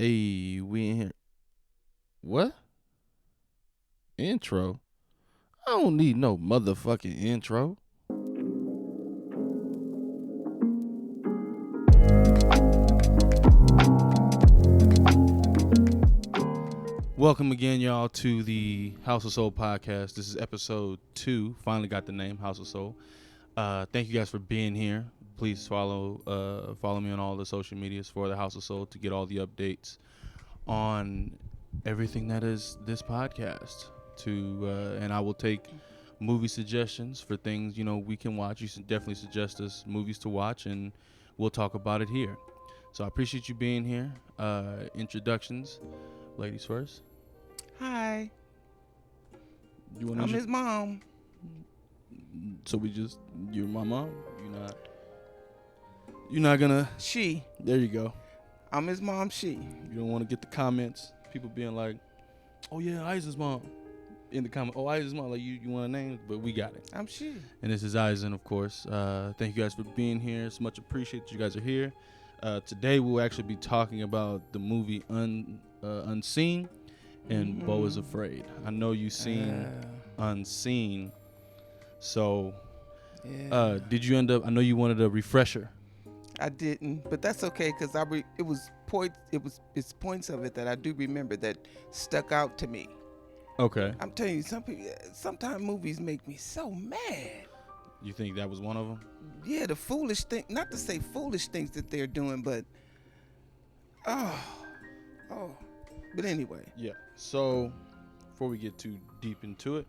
Hey, we in here. What? Intro? I don't need no motherfucking intro. Welcome again, y'all, to the House of Soul podcast. This is episode 2. Finally got the name, House of Soul. Thank you guys for being here. Please follow me on all the social medias for the House of Soul to get all the updates on everything that is this podcast. And I will take movie suggestions for things we can watch. You should definitely suggest us movies to watch, and we'll talk about it here. So I appreciate you being here. Introductions, ladies first. Hi. I'm his mom. So you're my mom. You're not gonna. She. There you go. I'm his mom. She. You don't want to get the comments. People being like, "Oh yeah, Isaac's mom." In the comment, "Oh, Isaac's mom." Like you want a name, but we got it. I'm she. And this is Eisen, of course. Thank you guys for being here. It's much appreciated that you guys are here. Today we'll actually be talking about the movie Unseen and Beau is Afraid. I know you've seen Unseen. So did you end up? I know you wanted a refresher. I didn't, but that's okay because it's points of it that I do remember that stuck out to me. Okay. I'm telling you, sometimes movies make me so mad. You think that was one of them? Yeah, the foolish thing. Not to say foolish things that they're doing, but But anyway. Yeah. So before we get too deep into it,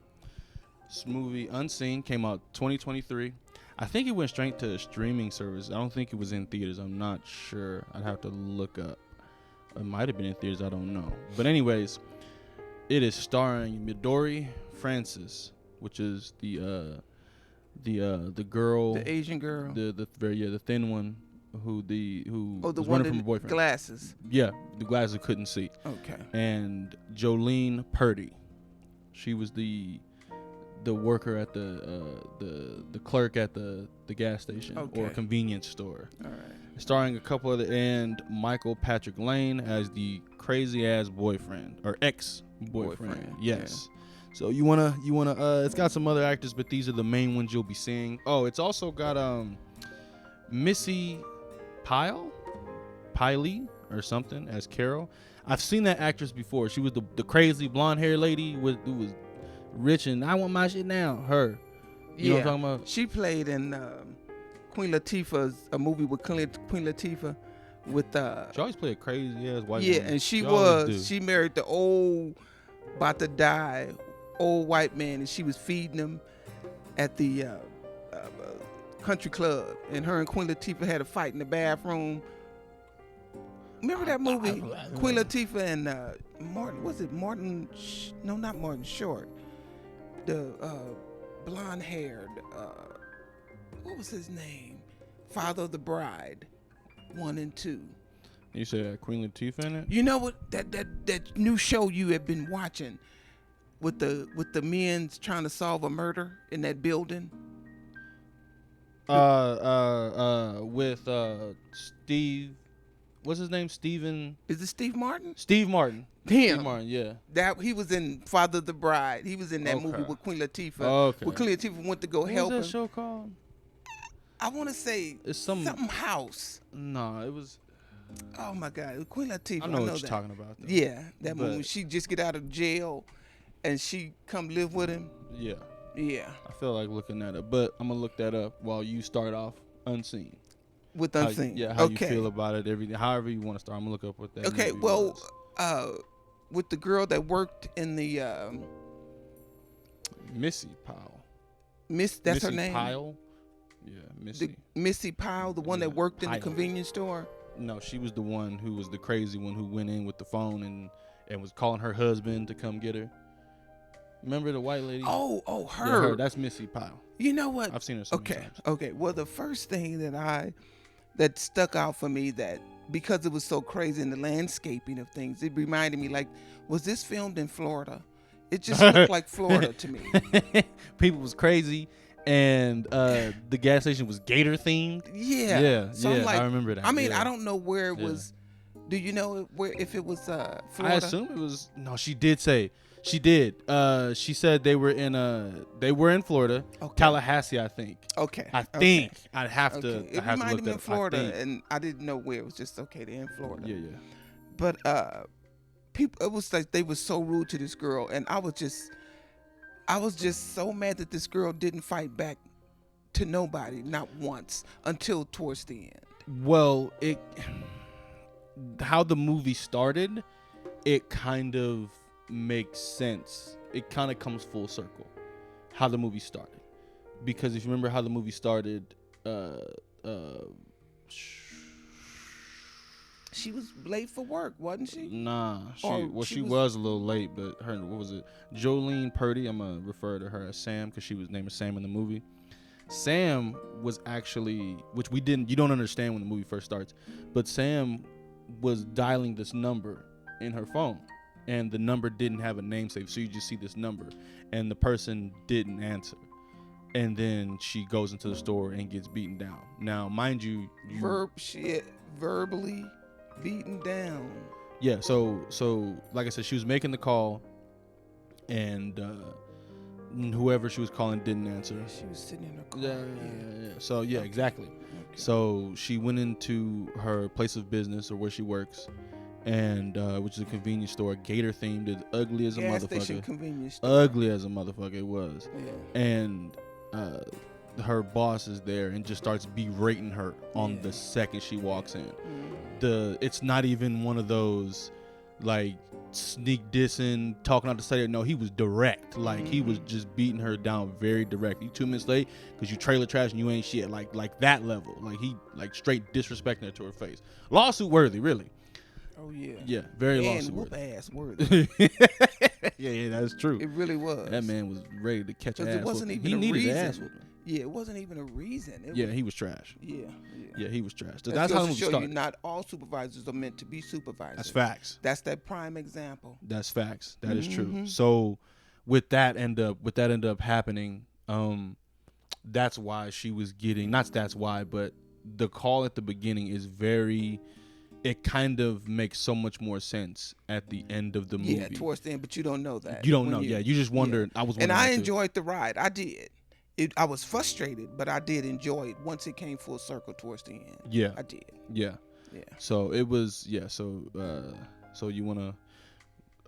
this movie Unseen came out 2023. I think it went straight to a streaming service. I don't think it was in theaters. I'm not sure. I'd have to look up. It might have been in theaters. I don't know. But anyways, it is starring Midori Francis, which is the girl, the Asian girl, the thin one who was the running one from her boyfriend. Glasses. Yeah, the glasses couldn't see. Okay. And Jolene Purdy, she was the worker at the clerk at the gas station or convenience store. All right. Starring a couple other, and Michael Patrick Lane as the crazy ass boyfriend or ex-boyfriend. Yes. Yeah. So you wanna it's got some other actors, but these are the main ones you'll be seeing. Oh, it's also got Missy Piley or something as Carol. I've seen that actress before. She was the crazy blonde hair lady who was rich and I want my shit now. Her. You know what I'm talking about? She played in Queen Latifah's a movie with Queen Latifah with she always played a crazy ass white woman. And she married the old about to die old white man, and she was feeding him at the country club, and her and Queen Latifah had a fight in the bathroom. Remember that movie? Queen Latifah and Martin, was it Martin? No, not Martin Short. The blonde-haired, what was his name? Father of the Bride, 1 and 2. You said Queen Latifah in it? You know what? That new show you have been watching with the men trying to solve a murder in that building. With Steve. What's his name? Steven. Is it Steve Martin? Steve Martin. Him. Steve Martin, yeah. That he was in Father of the Bride. He was in that movie with Queen Latifah. Okay. Where Queen Latifah went to go help him. What was that show called? I want to say it's something House. No, it was. Oh my God, Queen Latifah. I know what you're talking about. Though. Yeah, that movie. She just get out of jail, and she come live with him. Yeah. Yeah. I feel like looking that up, but I'm gonna look that up while you start off Unseen. With Unseen. How you feel about it, everything. However you want to start. I'm gonna look up what that. Okay, well, with the girl that worked in the Missy Powell. That's Missy her name. Pyle. Yeah, Missy. Missy Powell, the one that worked in the convenience store. No, she was the one who was the crazy one who went in with the phone and was calling her husband to come get her. Remember the white lady? Oh, her. Yeah, her. That's Missy Pyle. You know what? I've seen her so many times. Okay. Well, the first thing that stuck out for me, that because it was so crazy in the landscaping of things, it reminded me, like, was this filmed in Florida? It just looked like Florida to me. People was crazy, and the gas station was gator themed. Yeah. So I'm like, I remember that. I mean, I don't know where it was Do you know if it was Florida? I assume it was. No, she did say. She did. She said they were in Florida, Okay. Tallahassee, I think. Okay. I think I'd have to. Okay. It I have to reminded look me that of up. Florida, and I didn't know where. It was just okay. They're in Florida. Yeah, yeah. But people, it was like they were so rude to this girl, and I was just so mad that this girl didn't fight back to nobody, not once, until towards the end. Well, how the movie started, it kind of makes sense. It kind of comes full circle. How the movie started, because if you remember how the movie started, she was late for work, wasn't she? Nah, she was was a little late, but what was it? Jolene Purdy. I'm gonna refer to her as Sam because she was named as Sam in the movie. Sam was actually, which you don't understand when the movie first starts, but Sam was dialing this number in her phone, and the number didn't have a name saved, so you just see this number, and the person didn't answer, and then she goes into the store and gets beaten down. Now, mind you, verbally beaten down. Yeah, so like I said, she was making the call, and whoever she was calling didn't answer. She was sitting in her car. Yeah. So yeah, exactly. Okay. So she went into her place of business or where she works, and which is a convenience store, gator themed, it's ugly as a gas motherfucker. Station convenience store. Ugly as a motherfucker it was. Yeah. And her boss is there and just starts berating her on the second she walks in. It's not even one of those like sneak dissing, talking out the side. No, he was direct. Like he was just beating her down very direct. You 2 minutes late because you trailer trash and you ain't shit. Like that level. Like he straight disrespecting her to her face. Lawsuit worthy, really. Oh yeah. Yeah, very and lawsuit worthy. Ass worthy. yeah, that's true. It really was. That man was ready to catch ass. It wasn't even he a needed reason. ass whooping. Yeah, it wasn't even a reason. He was trash. Yeah, he was trash. That's how the movie started. You not all supervisors are meant to be supervisors. That's facts. That's that prime example. That's facts. That is true. So, with that end up happening, that's why she was getting. Not that's why, but the call at the beginning is very. It kind of makes so much more sense at the end of the movie. Yeah, towards the end, but you don't know that. You don't know. You just wonder. Yeah. I was. And I enjoyed the ride. I did. I was frustrated, but I did enjoy it once it came full circle towards the end. Yeah, I did. Yeah. So it was. Yeah. So you wanna?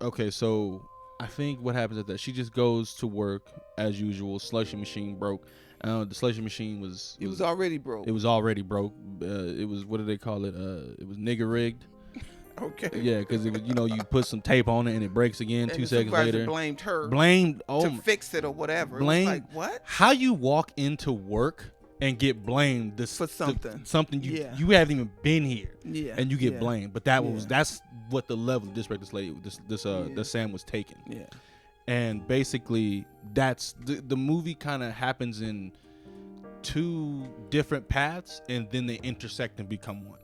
Okay. So I think what happens is that she just goes to work as usual. Slushy machine broke. The slushy machine was. It was already broke. It was already broke. It was, what do they call it? It was nigger rigged. Okay. Yeah, because it was, you put some tape on it and it breaks again. And 2 seconds later. Blamed her. To fix it or whatever. Blamed. Like what? How you walk into work and get blamed for something? Something you haven't even been here. Yeah. And you get blamed, but that's what the level of disrespect this Sam was taking. Yeah. And basically, that's the movie kind of happens in 2 different paths, and then they intersect and become one.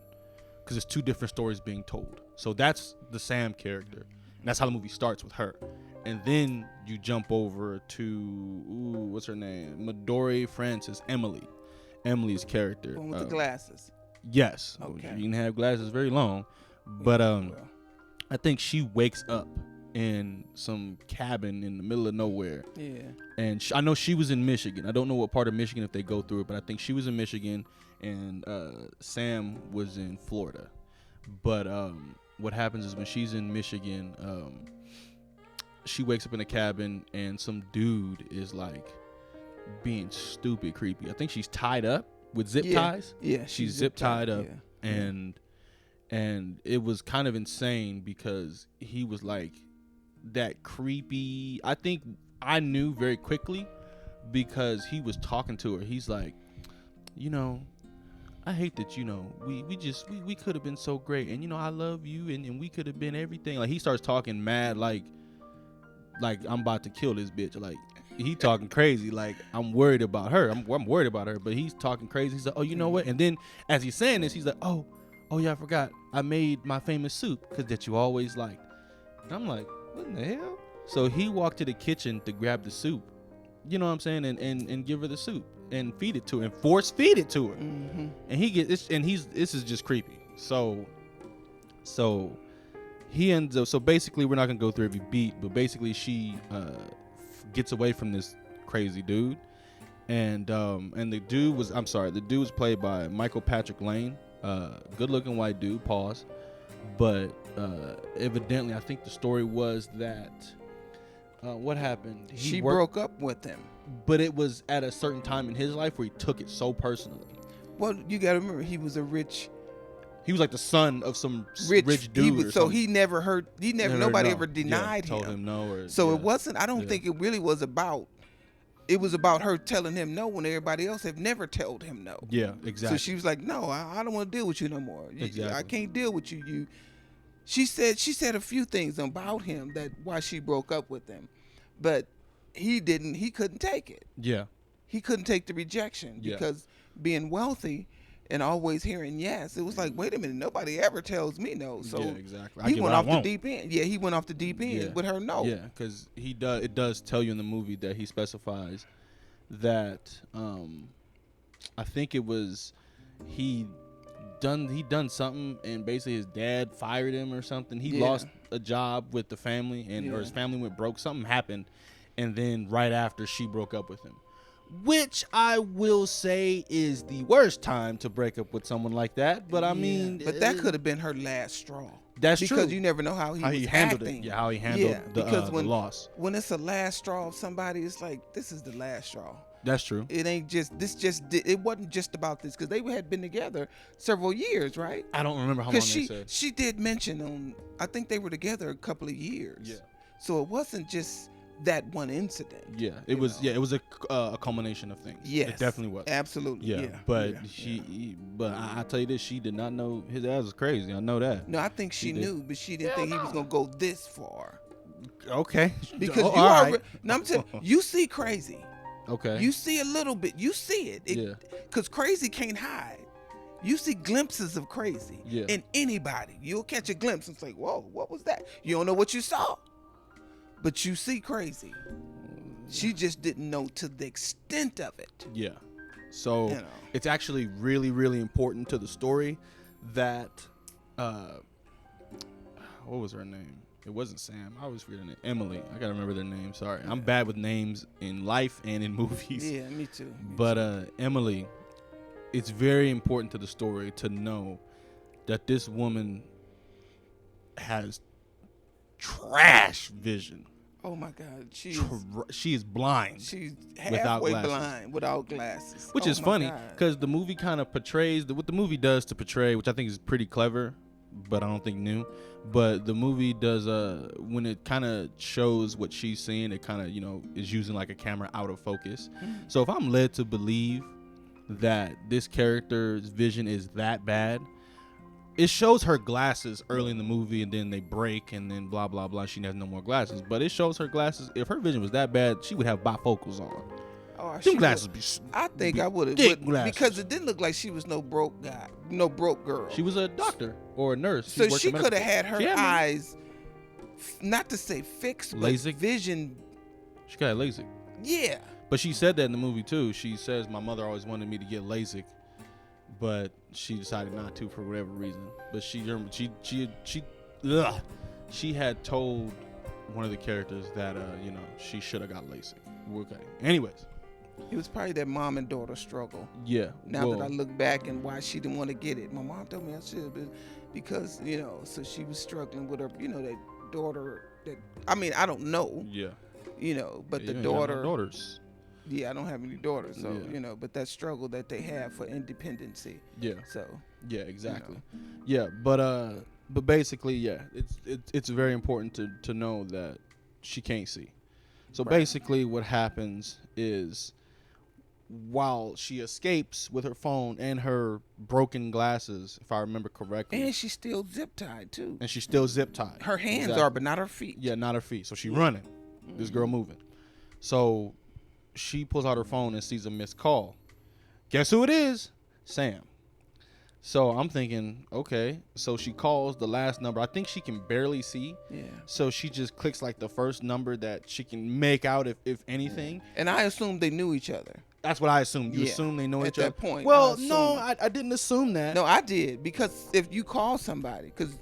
Because it's 2 different stories being told. So that's the Sam character. And that's how the movie starts with her. And then you jump over to, what's her name? Midori Francis, Emily. Emily's character. One with the glasses. Yes. Okay. You can have glasses very long. But I think she wakes up in some cabin in the middle of nowhere. Yeah. And I know she was in Michigan. I don't know what part of Michigan if they go through it, but I think she was in Michigan and Sam was in Florida. But what happens is when she's in Michigan, she wakes up in a cabin and some dude is like being stupid creepy. I think she's tied up with zip ties. Yeah, she's zip tied up, and it was kind of insane because he was like that creepy. I think I knew very quickly because he was talking to her. He's like, I hate that, we could have been so great, and I love you, and we could have been everything. Like he starts talking mad like I'm about to kill this bitch. Like he talking crazy. Like I'm worried about her. I'm worried about her, but he's talking crazy. He's like, oh, you know what? And then as he's saying this, he's like, oh yeah, I forgot. I made my famous soup that you always liked. And I'm like, what in the hell? So he walked to the kitchen to grab the soup. You know what I'm saying? And give her the soup and feed it to her and force feed it to her. Mm-hmm. And this is just creepy. So So he ends up. So basically, we're not gonna go through every beat, but basically, she gets away from this crazy dude, and the dude was. I'm sorry, the dude was played by Michael Patrick Lane. Good-looking white dude. Pause. But evidently, I think the story was that what happened. She broke up with him, but it was at a certain time in his life where he took it so personally. Well, you got to remember, he was a rich. He was like the son of some rich dude. So he never heard. Nobody ever denied told him no. It wasn't. I don't think it really was about. It was about her telling him no when everybody else had never told him no. Yeah, exactly. So she was like, "No, I don't want to deal with you no more. Exactly. I can't deal with you. She said a few things about him that why she broke up with him, but he didn't. He couldn't take it. Yeah. He couldn't take the rejection because being wealthy and always hearing yes, it was like, wait a minute, nobody ever tells me no. So exactly. He went off the deep end. Yeah, he went off the deep end with her no. Yeah, because it does tell you in the movie that he specifies that I think it was he done something and basically his dad fired him or something. He lost a job with the family or his family went broke. Something happened, and then right after she broke up with him. Which I will say is the worst time to break up with someone like that. But I mean, but that could have been her last straw. That's true. Because you never know how he handled acting. it. Yeah, how he handled the loss. When it's a last straw of somebody, it's like, this is the last straw. That's true. It ain't just it wasn't just about this because they had been together several years, right? I don't remember how long they said. She did mention I think they were together a couple of years. Yeah. So it wasn't just that one incident. Yeah, it was. Yeah, it was a culmination of things. Yes, it definitely was. Absolutely. Yeah, but but I tell you this, she did not know his ass was crazy. I know that. No, I think she knew, but she didn't think he was gonna go this far. Okay. Because I'm telling you see crazy. Okay. You see a little bit. You see it. Because crazy can't hide. You see glimpses of crazy in anybody. You'll catch a glimpse and say, "Whoa, what was that?" You don't know what you saw. But you see crazy. She just didn't know to the extent of it. Yeah. So it's actually really, really important to the story that what was her name? It wasn't Sam. I always forget her name. Emily. I gotta remember their name. Sorry. I'm bad with names in life and in movies. Yeah, me too. But Emily, it's very important to the story to know that this woman has trash vision. Oh my God, she is blind. She's halfway blind without glasses. Which is funny because the movie kind of portrays what the movie does to portray, which I think is pretty clever, but I don't think new. But the movie does when it kind of shows what she's seeing, it kind of is using like a camera out of focus. So if I'm led to believe that this character's vision is that bad. It shows her glasses early in the movie, and then they break, and then blah blah blah. She has no more glasses, but it shows her glasses. If her vision was that bad, she would have bifocals on. Oh, them glasses be. I think I would have, because it didn't look like she was no broke guy, no broke girl. She was a doctor or a nurse. So she could have had her eyes, not to say fixed, but LASIK vision. She got LASIK. Yeah. But she said that in the movie too. She says, "My mother always wanted me to get LASIK, but she decided not to for whatever reason." But she had told one of the characters that she should have got LASIK. Okay. Anyways, it was probably that mom and daughter struggle. Yeah. Now that I look back and why she didn't want to get it, my mom told me I should, because so she was struggling with her, that daughter. That I don't know. Yeah. But the daughter. No daughters. Yeah, I don't have any daughters, so but that struggle that they have for independency. Yeah. So. Yeah, exactly. Yeah, but basically, it's very important to know that she can't see. So basically, what happens is, while she escapes with her phone and her broken glasses, if I remember correctly, and she's still zip tied too. And she's still zip tied. Her hands are, but not her feet. Yeah, not her feet. So she's running. This girl moving. So she pulls out her phone and sees a missed call. Guess who it is? Sam. So I'm thinking, okay. So she calls the last number. I think she can barely see. Yeah. So she just clicks like the first number that she can make out, if anything. And I assumed they knew each other. That's what I assumed. You assume they know each other? At that point. Well, no, I didn't assume that. No, I did. Because if you call somebody, because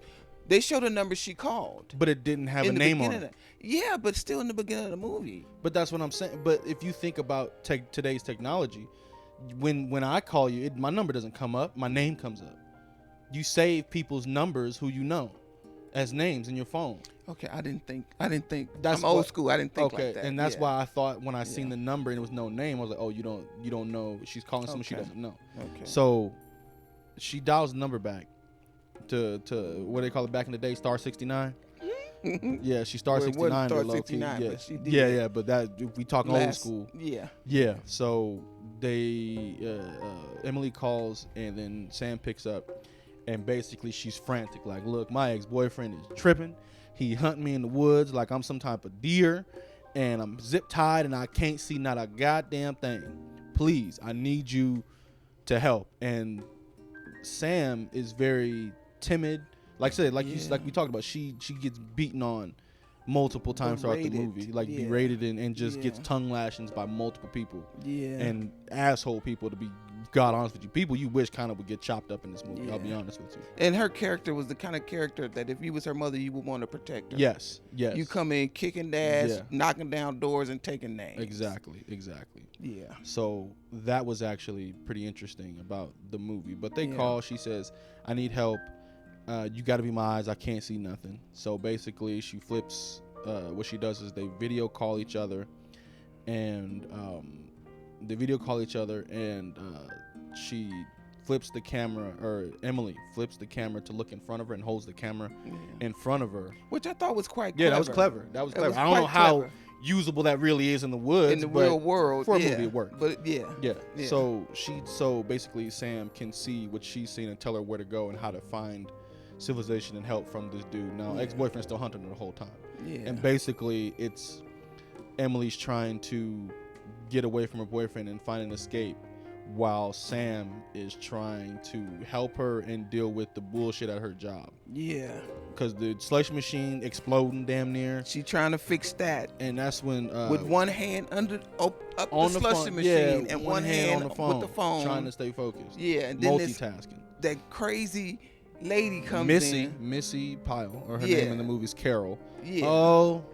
They showed the number she called. But it didn't have a name on it. Yeah, but still in the beginning of the movie. But that's what I'm saying. But if you think about today's technology, when I call you, my number doesn't come up. My name comes up. You save people's numbers who you know as names in your phone. Okay, I didn't think. That's I'm old school. I didn't think okay, like that. and that's why I thought when I seen the number and it was no name, I was like, oh, you don't know. She's calling someone she doesn't know. Okay. So she dials the number back to what they call it back in the day, star 69. Yeah, she star 69. Star 69. Yeah, but she did yeah. But that if we talk old school. Yeah. So they Emily calls and then Sam picks up, and basically she's frantic. Like, look, my ex-boyfriend is tripping. He hunting me in the woods like I'm some type of deer, and I'm zip tied and I can't see not a goddamn thing. Please, I need you to help. And Sam is very timid. Like I said, like we talked about, she gets beaten on multiple times throughout the movie, like berated and just gets tongue lashings by multiple people. Yeah. And asshole people, to be God honest with you. People you wish kind of would get chopped up in this movie. I'll be honest with you. And her character was the kind of character that if you was her mother, you would want to protect her. Yes. You come in kicking ass, knocking down doors, and taking names. Exactly. Yeah. So that was actually pretty interesting about the movie. But they call, she says, I need help. You got to be my eyes. I can't see nothing. So basically she flips, what she does is they video call each other, and she flips the camera, or Emily flips the camera to look in front of her and holds the camera in front of her. Which I thought was quite clever. Yeah, that was clever. I don't know how usable that really is in the woods. In the real world. For a movie, it worked. But yeah. So basically Sam can see what she's seen and tell her where to go and how to find civilization and help from this dude. Now, ex-boyfriend's still hunting her the whole time. Yeah. And basically it's Emily's trying to get away from her boyfriend and find an escape, while Sam is trying to help her and deal with the bullshit at her job. Yeah. Because the slush machine exploding damn near. She trying to fix that. And that's when... with one hand up the slush machine and one hand on the phone, with the phone. Trying to stay focused. Yeah. And then multitasking. That crazy lady comes in. Missy Pyle, or her name in the movie is Carol. Yeah. Oh...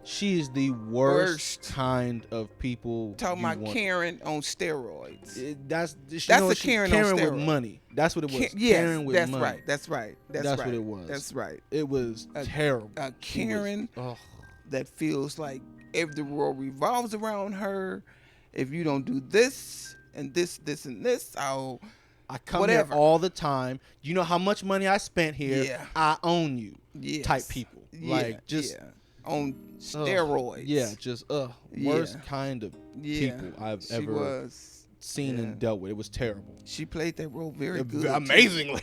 She is the worst kind of people. Talking about Karen on steroids. That's a Karen on steroids. With money. That's what it was. Karen with money. That's right. That's what it was. That's right. It was terrible. A Karen that feels like if the world revolves around her, if you don't do this and this and this, I come here all the time. You know how much money I spent here. Yeah. I own you. Yes. Type people. Like just. Yeah. On steroids. Just worst kind of people I've ever seen and dealt with. It was terrible. She played that role very good. Amazingly.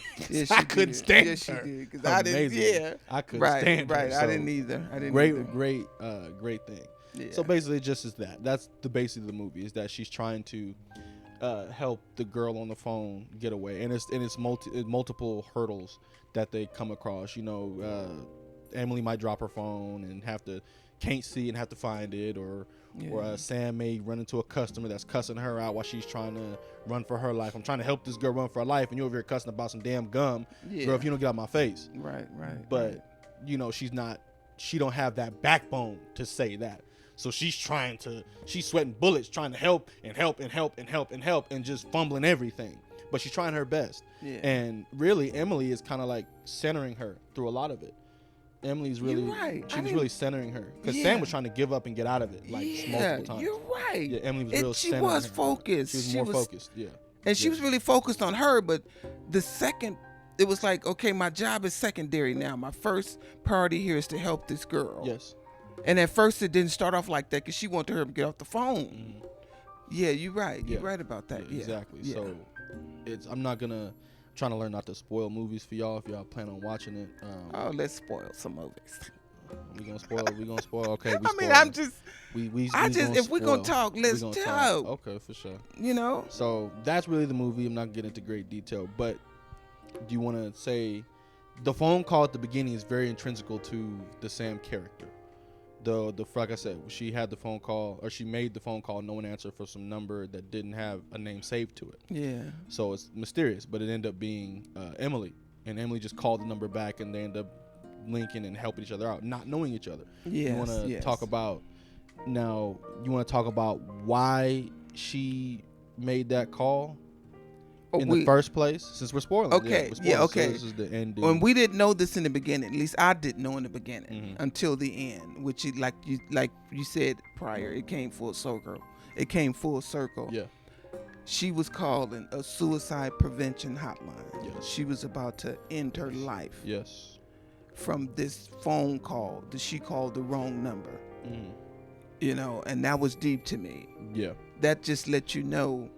I couldn't stand her. She did. I didn't. I couldn't stand her. Right. So I didn't either. Great thing. Yeah. So basically, just as that. That's the basis of the movie. Is that she's trying to help the girl on the phone get away, and it's multiple hurdles that they come across. You know. Emily might drop her phone and can't see and have to find it, or Sam may run into a customer that's cussing her out while she's trying to run for her life. I'm trying to help this girl run for her life, and you're over here cussing about some damn gum. Girl, if you don't get out of my face. Right. But you know, she don't have that backbone to say that. So she's sweating bullets trying to help and just fumbling everything. But she's trying her best. Yeah. And really Emily is kind of like centering her through a lot of it. Emily's really, she was really centering her, because Sam was trying to give up and get out of it multiple times. You're right. Yeah, Emily was real centering her. She was focused. She was more focused. Yeah, and she was really focused on her. But the second, it was like, okay, my job is secondary now. My first priority here is to help this girl. Yes. And at first, it didn't start off like that, because she wanted her to get off the phone. Mm-hmm. Yeah, you're right. You're right about that. Yeah, exactly. Yeah. So I'm not gonna. Trying to learn not to spoil movies for y'all if y'all plan on watching it. Let's spoil some movies. We gonna spoil. Okay. If we're gonna talk, let's talk. Okay, for sure. You know. So that's really the movie. I'm not getting into great detail, but do you want to say the phone call at the beginning is very intrinsical to the Sam character? Like I said, she had the phone call, or she made the phone call. No one answered for some number that didn't have a name saved to it. Yeah. So it's mysterious, but it ended up being Emily, and Emily just called the number back, and they end up linking and helping each other out, not knowing each other. Yes, you want to yes. talk about now? You want to talk about why she made that call in the first place? Since we're spoiling, okay, we're spoiling, okay. So this is the ending. When we didn't know this in the beginning, at least I didn't know in the beginning until the end, which is like you said prior, it came full circle. It came full circle. Yeah. She was calling a suicide prevention hotline. Yes. She was about to end her life. Yes. From this phone call that she called the wrong number. You know, and that was deep to me. Yeah. That just let you know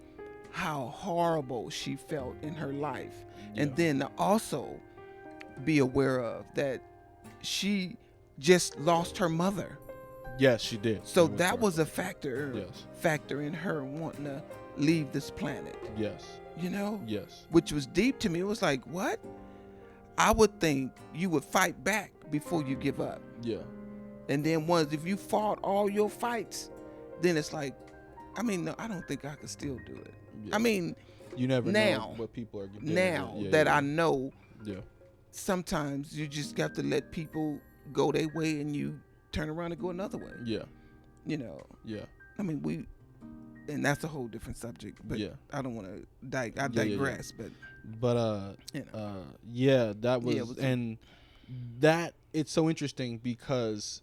how horrible she felt in her life. Yeah. And then also be aware of that she just lost her mother. Yes, she did. So that was a factor Yes. in her wanting to leave this planet. Yes. You know? Yes. Which was deep to me. It was like, what? I would think you would fight back before you give up. Yeah. And then if you fought all your fights, then it's like, I mean, no, I don't think I could still do it. Yeah. I mean, you never now, know what people are doing. Now that I know, yeah, sometimes you just got to let people go their way and you turn around and go another way. Yeah. You know. Yeah. I mean, and that's a whole different subject. But yeah. I don't want to digress. But you know. yeah, that was, and that it's so interesting because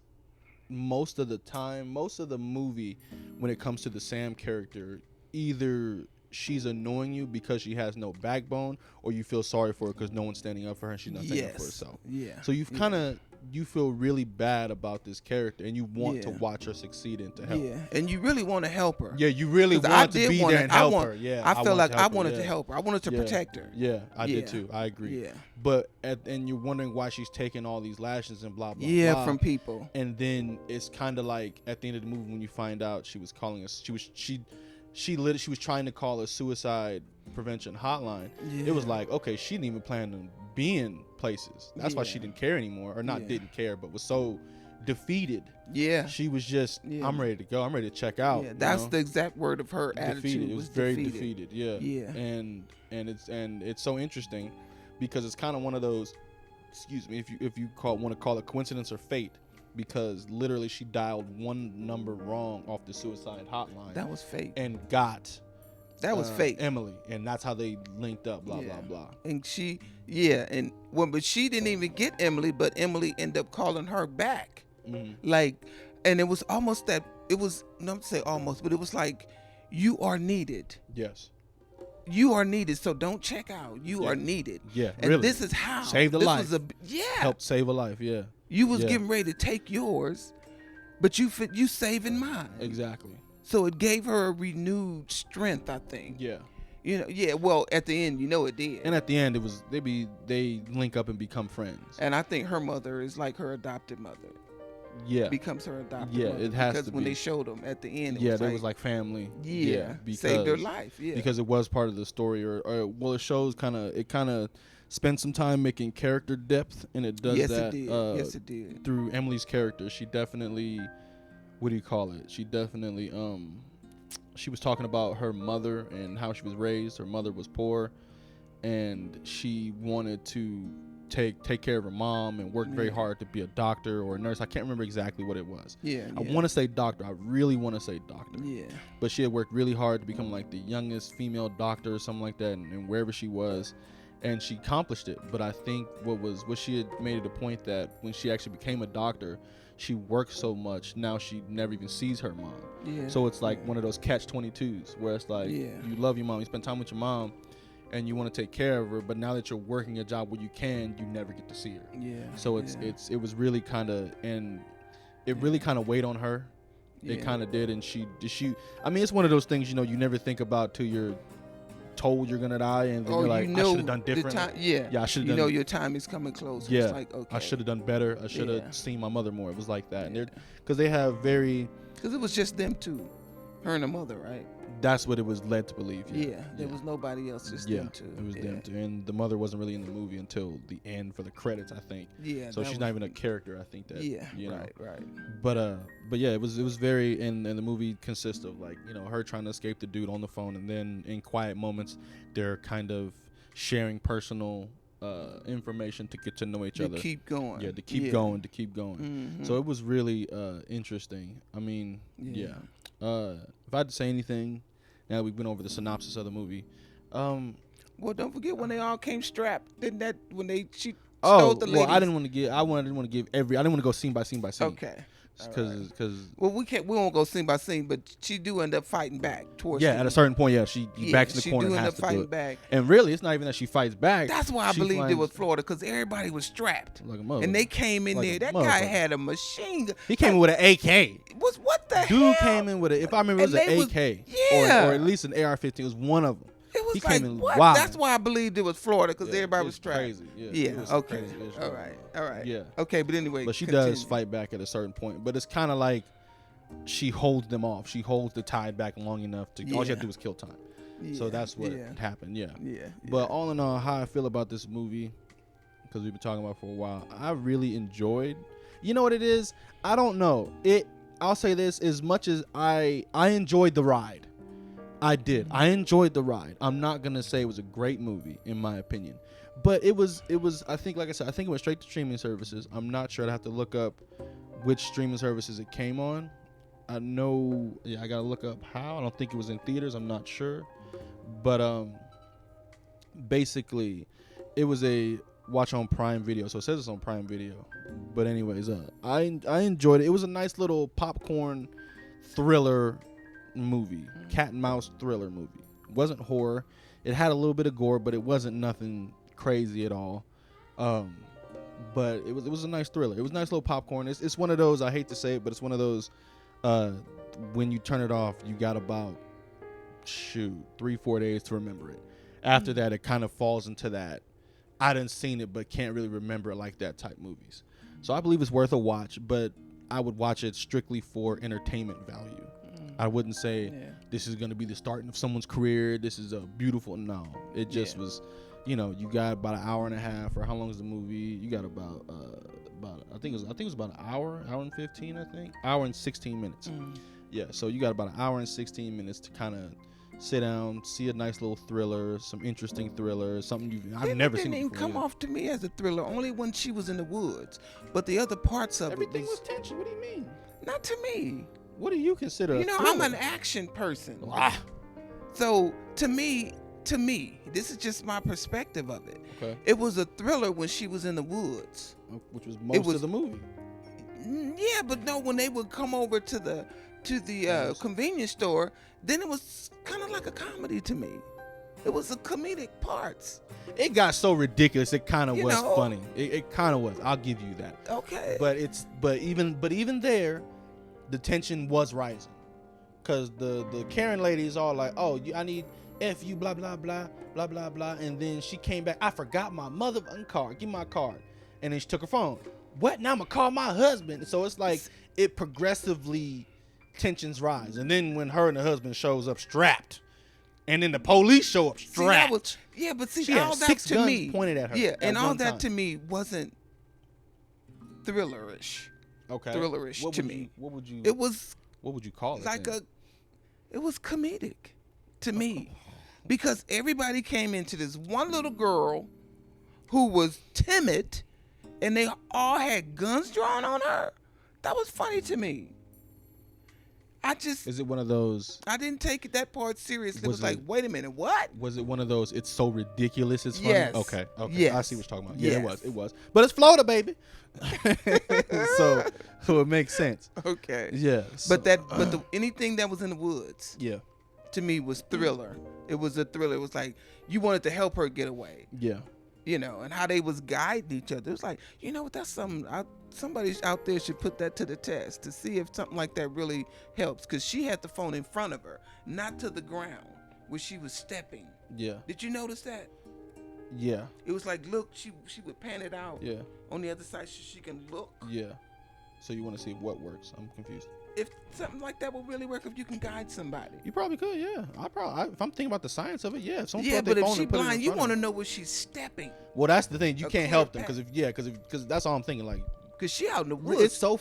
most of the movie, when it comes to the Sam character, either she's annoying you because she has no backbone, or you feel sorry for her because no one's standing up for her and she's not standing up for herself. Yeah. So you've you feel really bad about this character and you want to watch her succeed and to help. Yeah, and you really want to help her. Yeah, you really want to be there and help her. Yeah, I felt like I wanted to help her. I wanted to protect her. Yeah, I did too. I agree. Yeah. But and you're wondering why she's taking all these lashes and blah blah. Yeah, blah. from people. And then it's kind of like at the end of the movie when you find out she was calling us. She was trying to call a suicide prevention hotline. Yeah. It was like, okay, she didn't even plan on being places. That's why she didn't care anymore, or not didn't care, but was so defeated. Yeah. She was just, I'm ready to go. I'm ready to check out. Yeah, that's the exact word of her attitude. Defeated. It was very defeated. Yeah. Yeah. And it's so interesting because it's kind of one of those, excuse me, if you want to call it coincidence or fate, because literally she dialed one number wrong off the suicide hotline. That was fate. And got was fate. Emily, and that's how they linked up. Blah blah blah. And but she didn't even get Emily, but Emily ended up calling her back. Like, and it was almost that. It was not to say almost, but it was like, you are needed. Yes. You are needed, so don't check out. You are needed. Yeah, and really. This is how. Saved a life. Helped save a life. Yeah. You was getting ready to take yours, but you saving mine. Exactly. So it gave her a renewed strength, I think. Yeah. You know. Yeah. Well, at the end, it did. And at the end, it was they link up and become friends. And I think her mother is like her adopted mother. Yeah. Becomes her adopted mother. It has because to when be. they showed them at the end, it was like family. Because saved her life. Yeah. Because it was part of the story, or it shows kind of spends some time making character depth, and it does that. Yes, it did. Through Emily's character, she definitely, what do you call it? She definitely she was talking about her mother and how she was raised. Her mother was poor, and she wanted to take care of her mom and worked very hard to be a doctor or a nurse. I can't remember exactly what it was. I want to say doctor. I really want to say doctor. Yeah. But she had worked really hard to become like the youngest female doctor or something like that, and wherever she was, and she accomplished it. But I think what she had made it a point that when she actually became a doctor, she worked so much, now she never even sees her mom. Yeah. So it's like one of those catch-22s where it's like, you love your mom, you spend time with your mom, and you want to take care of her, but now that you're working a job where you can, you never get to see her. Yeah. So it was really kind of, and it really kind of weighed on her. It kind of did, and she. I mean, it's one of those things, you never think about till you're told you're gonna die, and then you're like, I should have done different. I should have done. Your time is coming close. Yeah. It's like, okay. I should have done better. I should have seen my mother more. It was like that, and because they have very. Because it was just them two, her and her mother, right? That's what it was led to believe. Yeah, there was nobody else, just them two. It was them two, and the mother wasn't really in the movie until the end for the credits, I think. Yeah. So she's not even a character, I think that. Yeah. Right. But yeah, it was very, and the movie consists of like her trying to escape the dude on the phone, and then in quiet moments they're kind of sharing personal information to get to know each to other. keep going. Yeah, to keep going, to keep going. Mm-hmm. So it was really interesting. I mean, yeah. If I had to say anything, now that we've been over the synopsis of the movie. Well, don't forget when they all came strapped. Didn't that when she stole the ladies? Well, I didn't want to give. I didn't want to give every. I didn't want to go scene by scene by scene. Okay. Because well, we won't go scene by scene, but she do end up fighting back towards. Yeah, at a certain point, she backs in the corner and has to do it. Back. And really, it's not even that she fights back. That's why I believed it was Florida, because everybody was strapped. Like a mother. And they came in there. That guy had a machine gun. He came in with an AK. What the hell? Dude came in with it. If I remember, it was an AK. Yeah. Or at least an AR-15. It was one of them. It was he like, came in what? wild. That's why I believed it was Florida, because everybody was strapped. Crazy. Yeah. Okay. All right. Yeah. Okay, but anyway. But she does fight back at a certain point. But it's kind of like she holds them off. She holds the tide back long enough to. All she had to do was kill time. Yeah. So that's what happened. Yeah. But all in all, how I feel about this movie, because we've been talking about it for a while, I really enjoyed. You know what it is? I don't know. I'll say this: as much as I enjoyed the ride. I did. I enjoyed the ride. I'm not gonna say it was a great movie in my opinion, but it was. I think, like I said, I think it went straight to streaming services. I'm not sure. I'd have to look up which streaming services it came on. I know. Yeah, I gotta look up how. I don't think it was in theaters. I'm not sure, but basically, it was a watch on Prime Video. So it says it's on Prime Video. But anyways, I enjoyed it. It was a nice little popcorn thriller movie, cat and mouse thriller movie. It wasn't horror. It had a little bit of gore, but it wasn't nothing crazy at all. But it was a nice thriller. It was a nice little popcorn. It's one of those, I hate to say it, but it's one of those when you turn it off, you got about 3-4 days to remember it. After that, it kind of falls into that I done seen it but can't really remember it like that type movies. So I believe it's worth a watch, but I would watch it strictly for entertainment value. I wouldn't say this is going to be the starting of someone's career. This is a beautiful. No, it just was. You got about an hour and a half, or how long is the movie? You got about I think it was about an hour and 15. I think hour and 16 minutes. Yeah, so you got about an hour and 16 minutes to kind of sit down, see a nice little thriller, some interesting thriller, something I've never seen. It didn't even come off to me as a thriller. Only when she was in the woods, but the other parts of everything was tension. What do you mean? Not to me. What do you consider? I'm an action person. So to me, this is just my perspective of it. Okay. It was a thriller when she was in the woods, which was most of the movie. Yeah, but no, when they would come over to the convenience store, then it was kind of like a comedy to me. It was the comedic parts. It got so ridiculous. It kind of was funny. It kind of was. I'll give you that. Okay. But even there, the tension was rising, because the Karen lady is all like, "Oh, I need F you, blah blah blah blah blah blah," and then she came back. I forgot my motherfucking card. Give me my card, and then she took her phone. What? Now I'm gonna call my husband. So it's like it progressively tensions rise, and then when her and the husband shows up strapped, and then the police show up strapped. See, all that to me pointed at her. Yeah, and all that to me wasn't thrillerish. Okay. Thrillerish to me. What would you? It was. What would you call it? Like it was comedic to me, because everybody came into this one little girl who was timid, and they all had guns drawn on her. That was funny to me. Is it one of those? I didn't take that part seriously. It was like, wait a minute, what? Was it one of those? It's so ridiculous, it's funny. Yes. Okay. Yes. I see what you're talking about. Yeah, it was. But it's Florida, baby. so it makes sense. Okay. Yeah. But anything that was in the woods, to me was thriller. It was a thriller. It was like you wanted to help her get away. Yeah. And how they was guiding each other. It was like, that's something. Somebody out there should put that to the test to see if something like that really helps. Because she had the phone in front of her, not to the ground where she was stepping. Yeah. Did you notice that? Yeah. It was like, look, she would pan it out. Yeah. On the other side, so she can look. Yeah. So you want to see what works? I'm confused. If something like that would really work, if you can guide somebody. You probably could, yeah. If I'm thinking about the science of it, yeah. If but if she's blind, you want to know where she's stepping. Well, that's the thing. You can't help them because that's all I'm thinking. Like, because she out in the woods. It's so.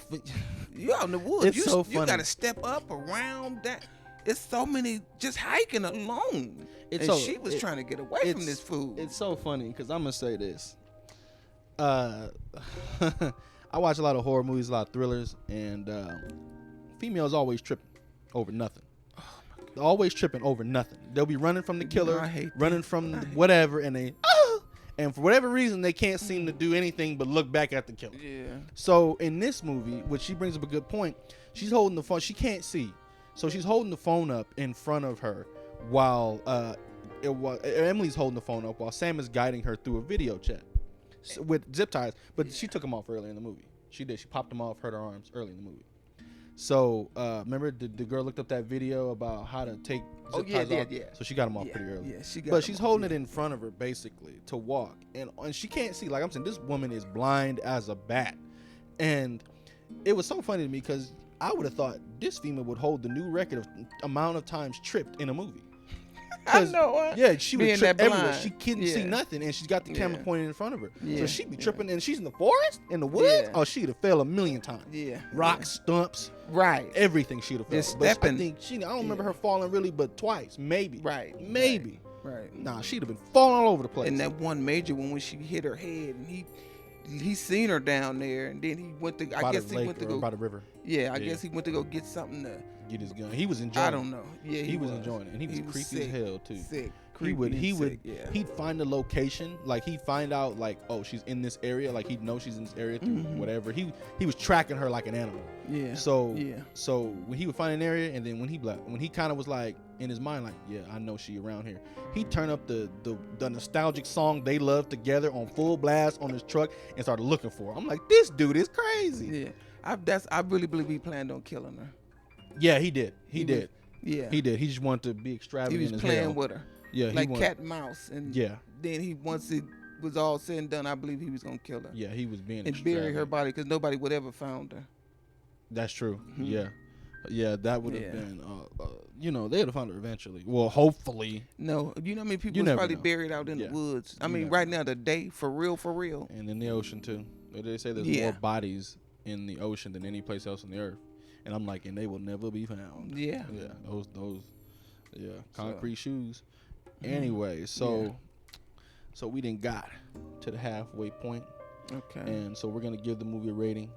You out in the woods. It's so funny. You got to step up around that. it's so many just hiking alone. She was trying to get away from this food. It's so funny because I'm gonna say this. I watch a lot of horror movies, a lot of thrillers, and females always tripping over nothing. They're always tripping over nothing. They'll be running from the killer, running from whatever, and and for whatever reason, they can't seem to do anything but look back at the killer. Yeah. So in this movie, which she brings up a good point, she's holding the phone. She can't see, so she's holding the phone up in front of her while Emily's holding the phone up while Sam is guiding her through a video chat with zip ties. But she took them off early in the movie. She did. She popped them off, hurt her arms early in the movie. So remember the girl looked up that video about how to take zip ties off? Yeah. So she got them off pretty early. Yeah, she's holding it in front of her basically to walk, and she can't see. Like I'm saying, this woman is blind as a bat, and it was so funny to me because I would have thought this female would hold the new record of amount of times tripped in a movie. I know. Yeah, she would trip everywhere. She couldn't see nothing, and she's got the camera pointed in front of her. Yeah. So she'd be tripping, and she's in the forest, in the woods. Yeah. Oh, she'd have fell a million times. Yeah, rocks, stumps, right, everything she'd have fell. Just stepping. I don't remember her falling really, but twice, maybe. Right, maybe. Right. Nah, she'd have been falling all over the place. And that one major one when she hit her head, and he seen her down there, and then he went to. I guess he went to go by the river. Yeah, I guess he went to go get something to get his gun. He was enjoying. I don't know. Yeah, he was enjoying it, and he was creepy as hell too. Sick. He'd find the location, like he'd find out like, oh, she's in this area, like he'd know she's in this area through whatever. He was tracking her like an animal. Yeah. So when he would find an area, and then when he kind of was like in his mind like, yeah, I know she around here, he'd turn up the nostalgic song They Love Together on full blast on his truck and started looking for her. I'm like, this dude is crazy. Yeah. I really believe he planned on killing her. Yeah, he did. He did. Yeah. He did. He just wanted to be extravagant. He was playing with her. Yeah, like cat and mouse, and then once it was all said and done, I believe he was gonna kill her. Yeah, he was being and bury her body because nobody would ever found her. That's true. Yeah, that would have been. They would have found her eventually. Well, hopefully. No, you know how many people was probably buried out in the woods. I mean, right now today, for real. And in the ocean too. They say there's more bodies in the ocean than any place else on the earth, and I'm like, and they will never be found. Yeah. Those. Yeah, concrete shoes. Anyway, so we done got to the halfway point. Okay. And so we're gonna give the movie a rating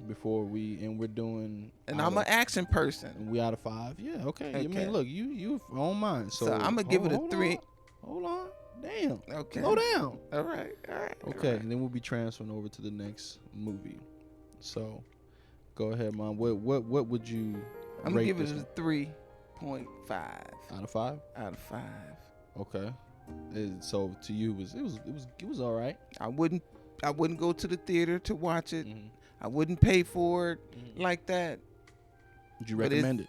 we're doing. And I'm an action person. And we out of 5. Yeah. Okay. I mean, look, you on mine. So I'm gonna give it a 3. Hold on. Damn. Okay. Slow down. All right. Okay. And then we'll be transferring over to the next movie. So, go ahead, Mom. What would you? I'm gonna give it a 3.5 out of 5. Out of 5. Okay. So to you, it was all right. I wouldn't go to the theater to watch it. Mm-hmm. I wouldn't pay for it like that. Would you recommend it?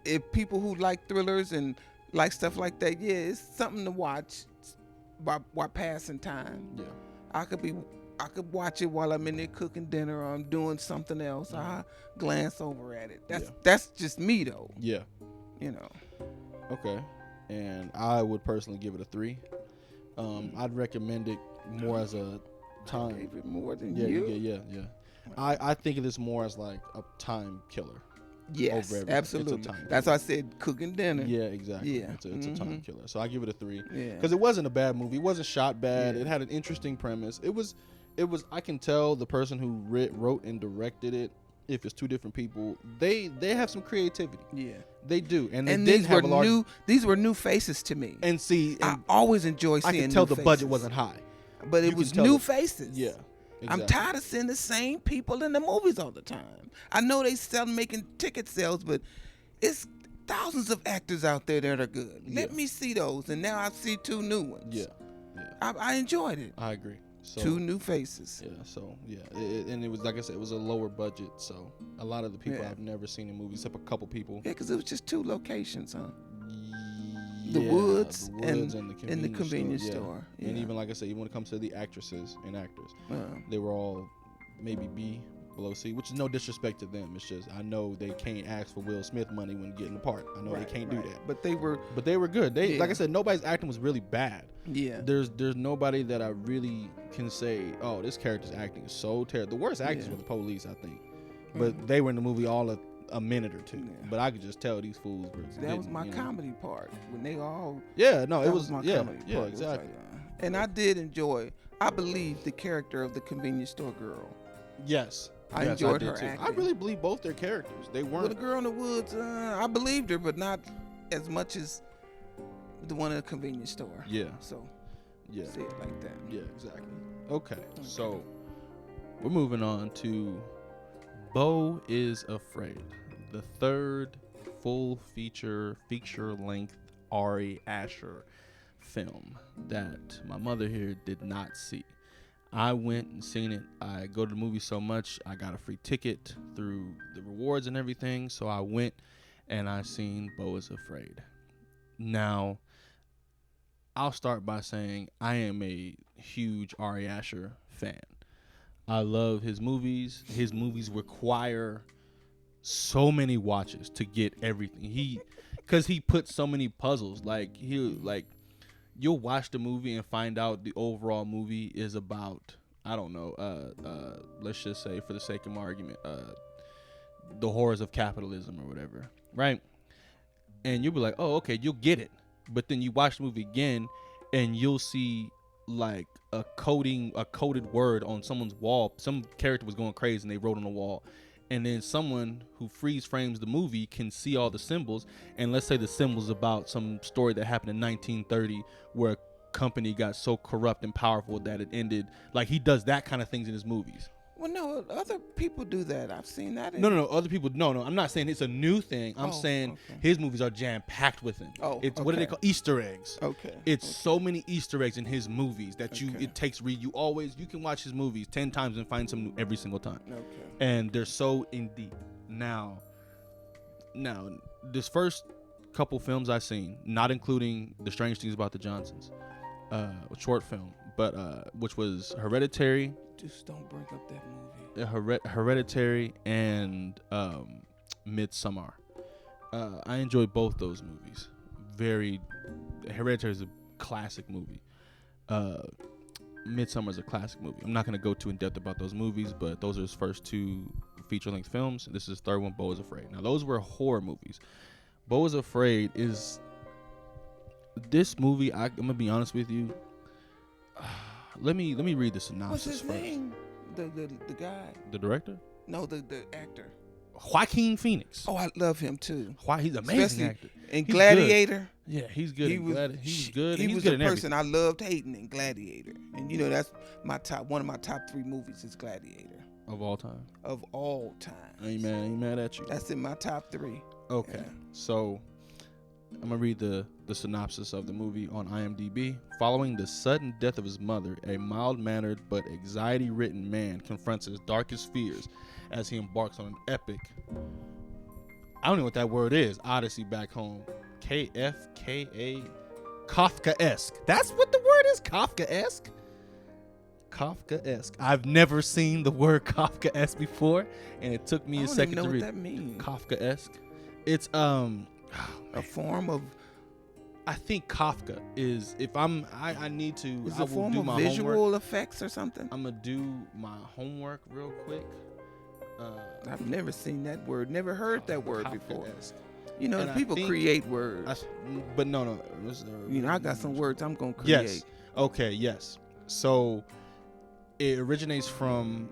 If people who like thrillers and like stuff like that, yeah, it's something to watch while passing time. Yeah. I could watch it while I'm in there cooking dinner or I'm doing something else. I glance over at it. That's just me though. Yeah. Okay. And I would personally give it a 3. I'd recommend it more as a time. I gave it more than you. Yeah. I think of this more as like a time killer. Yes, absolutely. That's why I said cooking dinner. Yeah, exactly. Yeah. It's a time killer. So I give it a 3. Yeah. Because it wasn't a bad movie. It wasn't shot bad. Yeah. It had an interesting premise. It was. I can tell the person who wrote and directed it. If it's 2 different people, they have some creativity. Yeah, they do. And these were new faces to me. And I always enjoy seeing. I can tell the budget wasn't high, but it was new faces. Yeah. Exactly. I'm tired of seeing the same people in the movies all the time. I know they making ticket sales, but it's thousands of actors out there that are good. Let me see those, and now I see 2 new ones. Yeah. I enjoyed it. I agree. So, 2 new faces. Yeah, so and it was, like I said, it was a lower budget, so a lot of the people I've never seen in movies, except a couple people. Yeah, because it was just 2 locations, huh? The woods and the convenience store. Yeah. And even like I said, even when it comes to the actresses and actors, they were all maybe B, below C, which is no disrespect to them. It's just I know they can't ask for Will Smith money when getting the part. I know they can't do that. But they were good. They like I said, nobody's acting was really bad. Yeah. There's nobody that I really can say, oh, this character's acting is so terrible. The worst actors were the police, I think. But they were in the movie all a minute or two, Yeah. but I could just tell these fools were. That was my comedy part when they all. Yeah, no, it That was my yeah, comedy yeah, part. It was exactly. like, and I did enjoy. I believe the character of the convenience store girl. Yes, I yes, enjoyed did her too. acting. I really believe both their characters. They Well, weren't. the girl in the woods, I believed her, but not as much as the one in the convenience store. Yeah, So, yeah, say it like that. yeah, exactly. Okay, so we're moving on to Beau is Afraid, the third full feature-length Ari Aster film that my mother here did not see. I went and seen it. I go to the movie so much, I got a free ticket through the rewards and everything, so I went and I seen Beau is Afraid. Now, I'll start by saying I am a huge Ari Aster fan. I love his movies. His movies require so many watches to get everything. Because he puts so many puzzles. You'll watch the movie and find out the overall movie is about, I don't know, let's just say for the sake of my argument, the horrors of capitalism or whatever, right? And you'll be like, oh, okay, you'll get it. But then you watch the movie again and you'll see like a coded word on someone's wall. Some character was going crazy and they wrote on the wall. And then someone who freeze frames the movie can see all the symbols. And let's say the symbols about some story that happened in 1930 where a company got so corrupt and powerful that it ended. Like, he does that kind of things in his movies. Well, no, other people do that. I've seen that. No. Other people, no. I'm not saying it's a new thing. I'm saying his movies are jam-packed with them. It's what do they call Easter eggs? Okay. It's so many Easter eggs in his movies that you can watch his movies 10 times and find something new every single time. Okay. And they're so in deep. Now, this first couple films I've seen, not including The Strange Things About the Johnsons, a short film, but which was Hereditary. Just don't bring up that movie. Hereditary and Midsommar. I enjoy both those movies. Hereditary is a classic movie. Midsommar is a classic movie. I'm not going to go too in depth about those movies, but those are his first two feature-length films. This is his third one, Beau is Afraid. Now, those were horror movies. Beau is Afraid is this movie. I'm gonna be honest with you. Let me read the synopsis. What's his first. name? The guy. The director? No, the actor. Joaquin Phoenix. Oh, I love him too. He's an amazing actor. In Gladiator. Good. Yeah, he's good. He was good. He was good the in person I loved hating in Gladiator, and that's one of my top 3 movies is Gladiator. Of all time. Of all time. I ain't mad at you. That's in my top 3. Okay, yeah. So I'm gonna read the synopsis of the movie on IMDb. Following the sudden death of his mother, a mild-mannered but anxiety-ridden man confronts his darkest fears as he embarks on an epic, I don't know what that word is, Odyssey back home. KFKA, Kafkaesque. That's what the word is, Kafkaesque? Kafkaesque. I've never seen the word Kafkaesque before, and it took me a second to read. I don't even know what that means. Kafkaesque. It's a form of. I think Kafka is. If I need to. Is I a form do of my visual homework. effects or something. I'm gonna do my homework real quick. I've never seen that word. Never heard that word before. And people create words. But no. I got some words I'm gonna create. Yes. Okay. Yes. So it originates from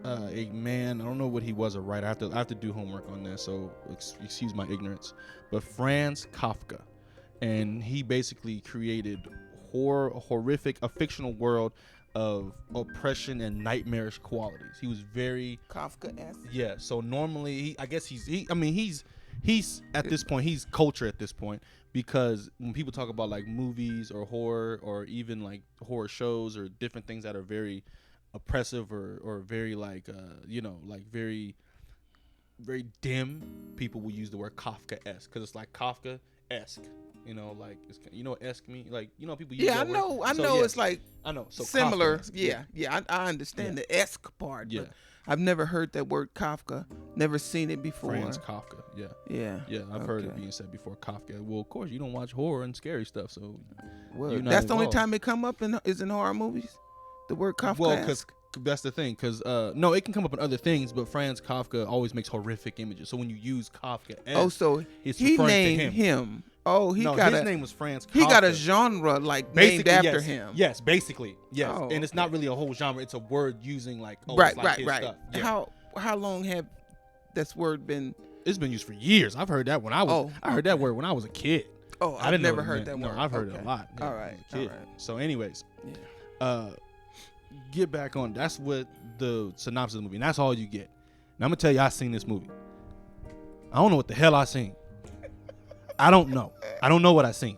a man. I don't know what he was, a writer. I have to do homework on that. So excuse my ignorance. But Franz Kafka, and he basically created horrific, a fictional world of oppression and nightmarish qualities. He was very Kafka-esque. Yeah. So normally, he's at this point, he's culture at this point, because when people talk about like movies or horror or even like horror shows or different things that are very oppressive or very like very very dim, people will use the word Kafka-esque because it's like Kafka-esque. Like what esque mean? Like people use. Yeah, I know. I know. It's like I know. So similar. Kafka-esque. Yeah. I understand the esque part. Yeah. But I've never heard that word Kafka. Never seen it before. Franz Kafka. Yeah. Yeah. I've heard it being said before. Kafka. Well, of course you don't watch horror and scary stuff, so that's the only time it come up is in horror movies. The word Kafka. Well, because That's the thing, because no, it can come up in other things, but Franz Kafka always makes horrific images. So when you use Kafka as, so it's he referring named to him. him. Oh, His name was Franz Kafka. He got a genre like basically, named after yes. him. Yes, basically, yes. Oh, and it's not really a whole genre. It's a word using like right. his stuff. Yeah. How long have this word been? It's been used for years. I've heard that when I was. I heard that word when I was a kid. Oh, I didn't never know what it heard meant. that No, word. I've heard it a lot. Yeah, All right. As a kid. All right. So, anyways, yeah. Get back on. That's what the synopsis of the movie. And that's all you get. Now I'm gonna tell you, I seen this movie. I don't know what the hell I seen. I don't know. I don't know what I seen.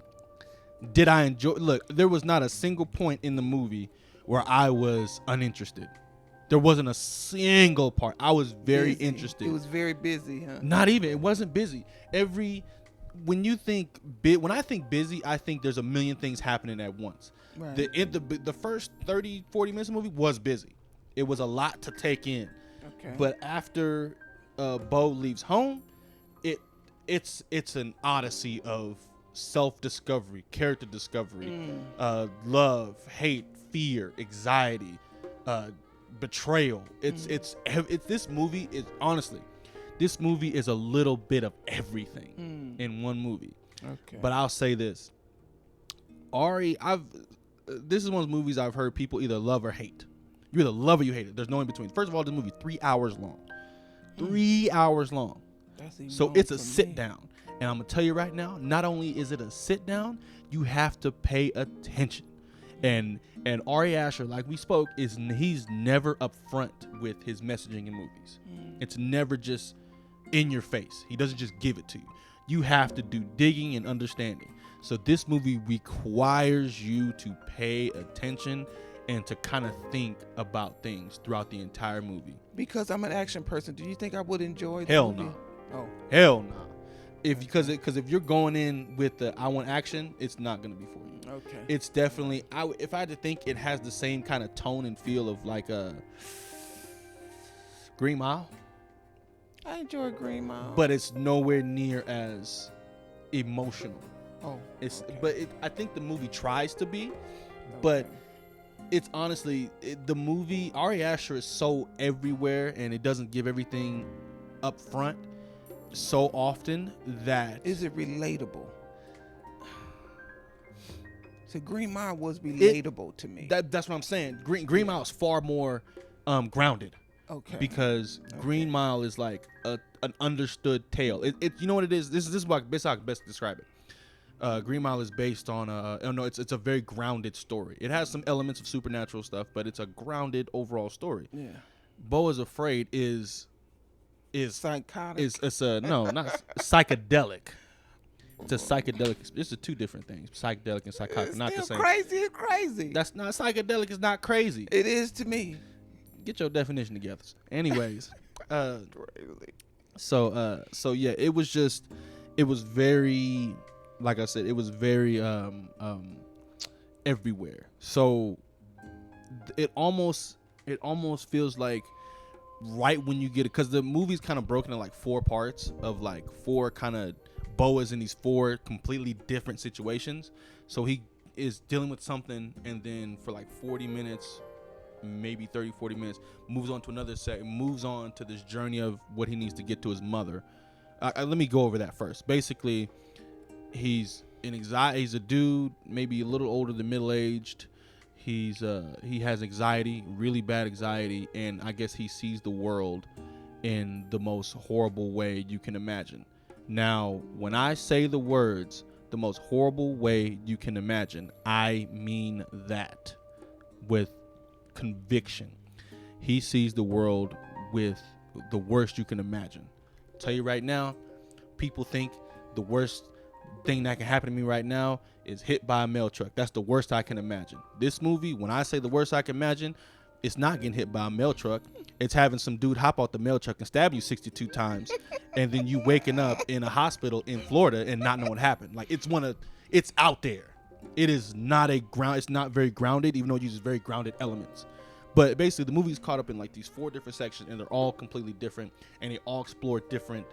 Did I enjoy? Look, there was not a single point in the movie where I was uninterested. There wasn't a single part. I was very interested. It was very busy, huh? Not even. It wasn't busy. When I think busy, I think there's a million things happening at once. Right. The first 30, 40 minutes of the movie was busy. It was a lot to take in. Okay. But after Bo leaves home, it's an odyssey of self-discovery, character discovery, love, hate, fear, anxiety, betrayal. This movie is a little bit of everything in one movie. Okay. But I'll say this. This is one of those movies I've heard people either love or hate. You either love or you hate it. There's no in between. First of all, this movie is 3 hours long. 3 hours long. So it's a sit down. And I'm going to tell you right now, not only is it a sit down, you have to pay attention. And Ari Aster, like we spoke, he's never upfront with his messaging in movies. It's never just in your face. He doesn't just give it to you. You have to do digging and understanding. So this movie requires you to pay attention and to kind of think about things throughout the entire movie. Because I'm an action person, do you think I would enjoy the Hell movie? no. Oh. Hell no. Because if you're going in with the I want action, it's not going to be for you. Okay. It's definitely, if I had to think, it has the same kind of tone and feel of like a Green Mile. I enjoy Green Mile. But it's nowhere near as emotional. Oh. I think the movie tries to be, but it's honestly, the movie, Ari Aster is so everywhere and it doesn't give everything up front so often that... Is it relatable? So Green Mile was relatable to me. That's what I'm saying. Green Mile is far more grounded. Okay. Because Green Mile is like an understood tale. You know what it is? This is how I can best describe it. Green Mile is based on it's a very grounded story. It has some elements of supernatural stuff, but it's a grounded overall story. Yeah. Beau is Afraid is psychotic. It's not psychedelic. It's a psychedelic. It's two different things. Psychedelic and psychotic, It's not the still same. Crazy. It's crazy. That's not psychedelic. Is not crazy. It is to me. Get your definition together. Anyways, Crazy. So yeah, it was very, like I said, it was very everywhere. So it almost feels like right when you get it, because the movie's kind of broken in like 4 parts of like 4 kind of boas in these 4 completely different situations. So he is dealing with something, and then for like 40 minutes, maybe 30, 40 minutes, moves on to another moves on to this journey of what he needs to get to his mother. Let me go over that first. Basically, he's a dude, maybe a little older than middle-aged. He has anxiety, really bad anxiety, and I guess he sees the world in the most horrible way you can imagine. Now, when I say the words, the most horrible way you can imagine, I mean that with conviction. He sees the world with the worst you can imagine. I'll tell you right now, people think the worst thing that can happen to me right now is hit by a mail truck. That's the worst I can imagine. This movie, when I say the worst I can imagine, it's not getting hit by a mail truck. It's having some dude hop out the mail truck and stab you 62 times, and then you waking up in a hospital in Florida and not know what happened. Like, it's out there. It is not it's not very grounded, even though it uses very grounded elements. But basically, the movie's caught up in like these 4 different sections, and they're all completely different, and they all explore different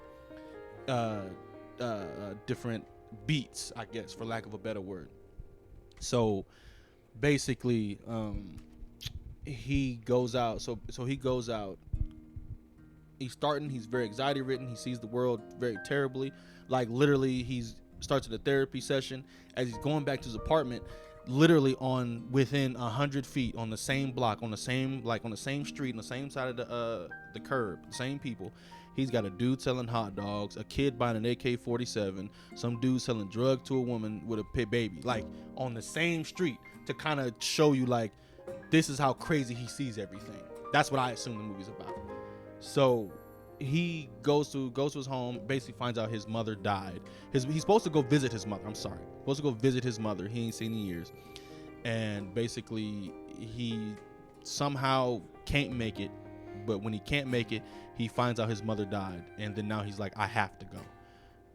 beats, I guess, for lack of a better word. So basically, he goes out. So he goes out. He's very anxiety ridden. He sees the world very terribly. Like literally, he's starts at a therapy session as he's going back to his apartment. Literally on within 100 feet on the same block, on the same street, on the same side of the curb, the same people. He's got a dude selling hot dogs, a kid buying an AK-47, some dude selling drugs to a woman with a pit baby, like on the same street, to kind of show you like this is how crazy he sees everything. That's what I assume the movie's about. So he goes to his home, basically finds out his mother died. He's supposed to go visit his mother. Supposed to go visit his mother. He ain't seen in years, and basically he somehow can't make it. But when he can't make it, he finds out his mother died, and then now he's like, I have to go.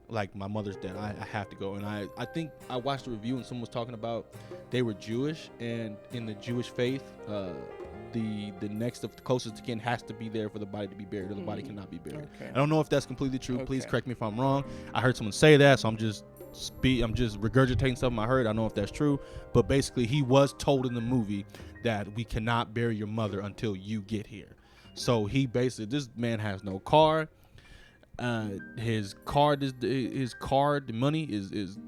Like, my mother's dead. I have to go. And I think I watched a review and someone was talking about they were Jewish, and in the Jewish faith, the next of the closest to kin has to be there for the body to be buried, or the body cannot be buried. Okay. I don't know if that's completely true. Okay. Please correct me if I'm wrong. I heard someone say that, so I'm just regurgitating something I heard. I don't know if that's true, but basically he was told in the movie that we cannot bury your mother until you get here. So he basically, this man has no car. His card, the money is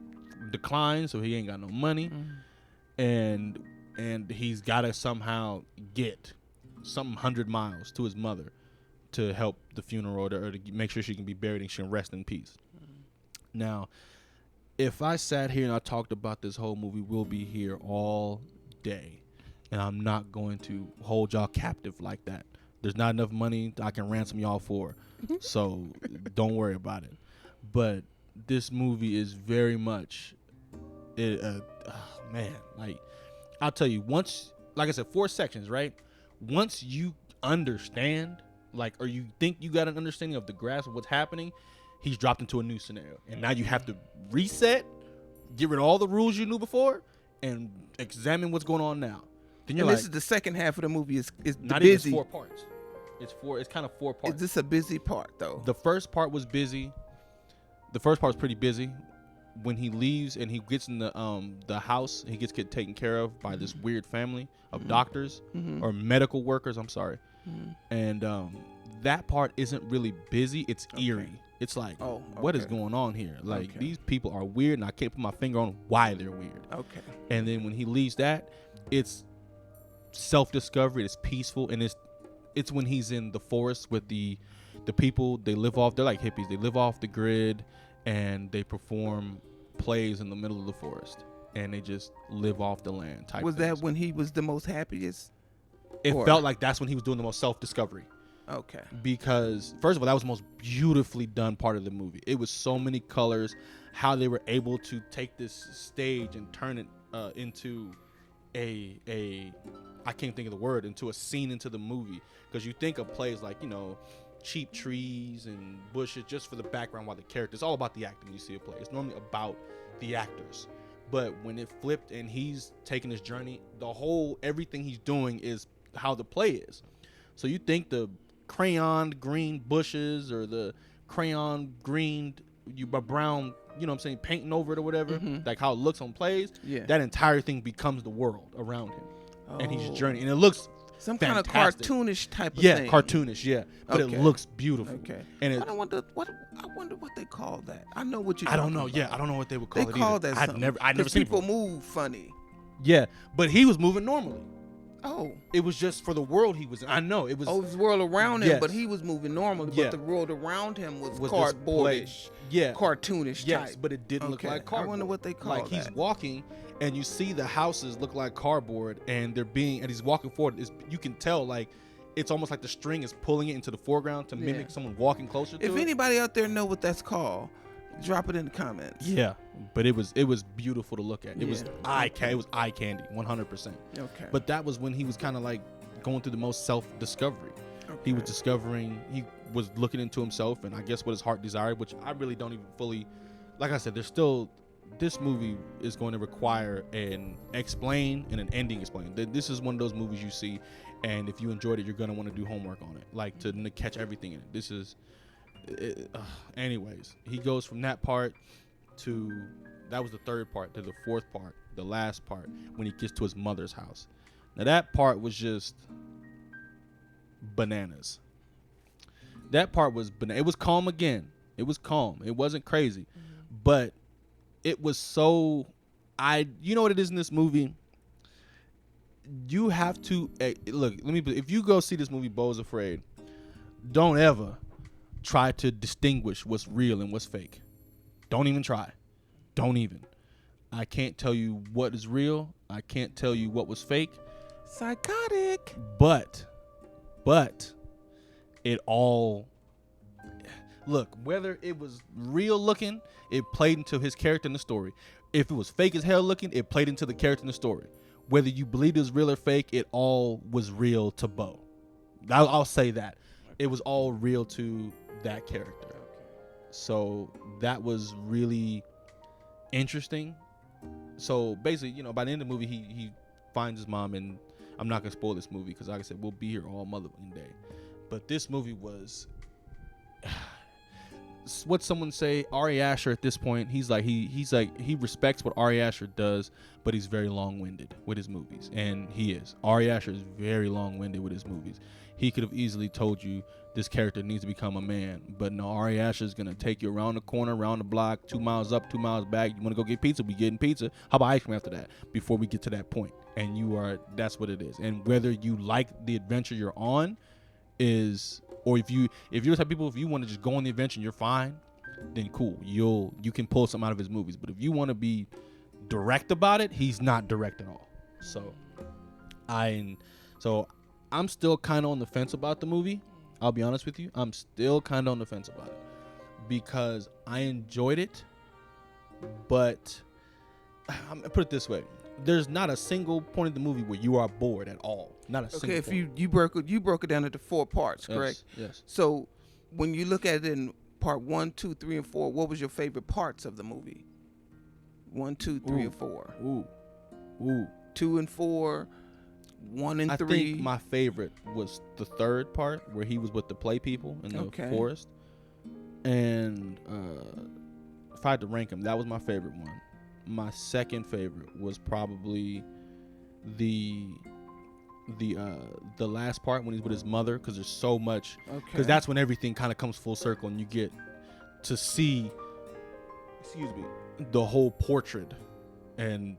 declined, so he ain't got no money, and he's got to somehow get some 100 miles to his mother to help the funeral, or to make sure she can be buried and she can rest in peace. Now, if I sat here and I talked about this whole movie, we'll be here all day, and I'm not going to hold y'all captive like that. There's not enough money I can ransom y'all for, so don't worry about it. But this movie is very much, man, like, I'll tell you, once, like I said, 4 sections, right? Once you understand, like, or you think you got an understanding of the grasp of what's happening, he's dropped into a new scenario. And now you have to reset, get rid of all the rules you knew before, and examine what's going on now. Then you're this is the second half of the movie is not busy. Even 4 parts. It's kind of 4 parts. Is this a busy part though? The first part was busy. The first part was pretty busy. When he leaves and he gets in the house, he gets taken care of by this weird family of doctors or medical workers. I'm sorry, and that part isn't really busy. It's eerie. It's like, what is going on here? Like, these people are weird, and I can't put my finger on why they're weird. Okay. And then when he leaves that, it's self-discovery. It's peaceful, and it's when he's in the forest with the people. They live off. They're like hippies. They live off the grid, and they perform plays in the middle of the forest, and they just live off the land type Was things. that when he was the most happiest? It felt like that's when he was doing the most self-discovery. Okay. Because first of all, that was the most beautifully done part of the movie. It was so many colors, how they were able to take this stage and turn it into a I can't think of the word, into a scene into the movie. Because you think of plays like, cheap trees and bushes just for the background while the character, it's all about the acting. You see a play, it's normally about the actors. But when it flipped and he's taking his journey, everything he's doing is how the play is. So you think the crayon green bushes or the crayon green brown, painting over it or whatever, like how it looks on plays, that entire thing becomes the world around him. And he's journeying, and it looks some fantastic. Kind of cartoonish type of thing. Yeah, cartoonish, but it looks beautiful. Okay. And I wonder what they call that. I know what you. I don't know. About. Yeah, I don't know what they would call it. They call that something. I'd never seen people move funny. Yeah, but he was moving normally. Oh. It was just for the world he was in. I know. It was. Oh, it was the world around him, but he was moving normally. But the world around him was cardboardish. Cartoonish type. But it didn't look like cardboard. I wonder what they call that. He's walking, and you see the houses look like cardboard, and he's walking forward. You can tell, like, it's almost like the string is pulling it into the foreground to mimic someone walking closer to it. If anybody out there know what that's called, drop it in the comments. Yeah, but it was beautiful to look at. It was eye candy, 100%. Okay. But that was when he was kind of like going through the most self-discovery. Okay. He was discovering, he was looking into himself, and I guess what his heart desired, which I really don't even fully, like I said, this movie is going to require an explain and an ending explain. This is one of those movies you see, and if you enjoyed it, you're going to want to do homework on it, like to catch everything in it. This is, anyways, he goes from that part that was the third part, to the fourth part, the last part, when he gets to his mother's house. Now that part was just bananas. That part was it was calm again. It was calm. It wasn't crazy, but it was so. You know what it is in this movie. You have to look. If you go see this movie, Beau's Afraid, don't ever try to distinguish what's real and what's fake. Don't even try. Don't even. I can't tell you what is real. I can't tell you what was fake. Psychotic. But it all, look, whether it was real looking, it played into his character in the story. If it was fake as hell looking, it played into the character in the story. Whether you believed it was real or fake, it all was real to Beau. I'll say that. It was all real to that character. So that was really interesting. So basically, by the end of the movie, he finds his mom, and I'm not gonna spoil this movie because, like I said, we'll be here all Motherfucking Day. But this movie was, what someone say, Ari Aster at this point, he respects what Ari Aster does, but he's very long-winded with his movies, and he is. Ari Aster is very long-winded with his movies. He could have easily told you this character needs to become a man, but no, Ari Aster is gonna take you around the corner, around the block, 2 miles up, 2 miles back. You want to go get pizza? We getting pizza. How about ice cream after that? Before we get to that point, and that's what it is. And whether you like the adventure you're on or if you're the type of people, if you want to just go on the adventure and you're fine, then cool. You can pull something out of his movies. But if you want to be direct about it, he's not direct at all. So I'm still kind of on the fence about the movie. I'll be honest with you. I'm still kind of on the fence about it because I enjoyed it, but I'm gonna put it this way: there's not a single point in the movie where you are bored at all. Not a single. Okay, point. you broke it down into 4 parts, correct? Yes. So when you look at it in part 1, 2, 3, and 4, what was your favorite parts of the movie? 1, 2, 3, and 4. Ooh. 2 and 4. 1 and 3. I think my favorite was the third part where he was with the play people in the forest. And if I had to rank them, that was my favorite one. My second favorite was probably the last part when he's with his mother, because there's so much. Because that's when everything kind of comes full circle and you get to see, the whole portrait, and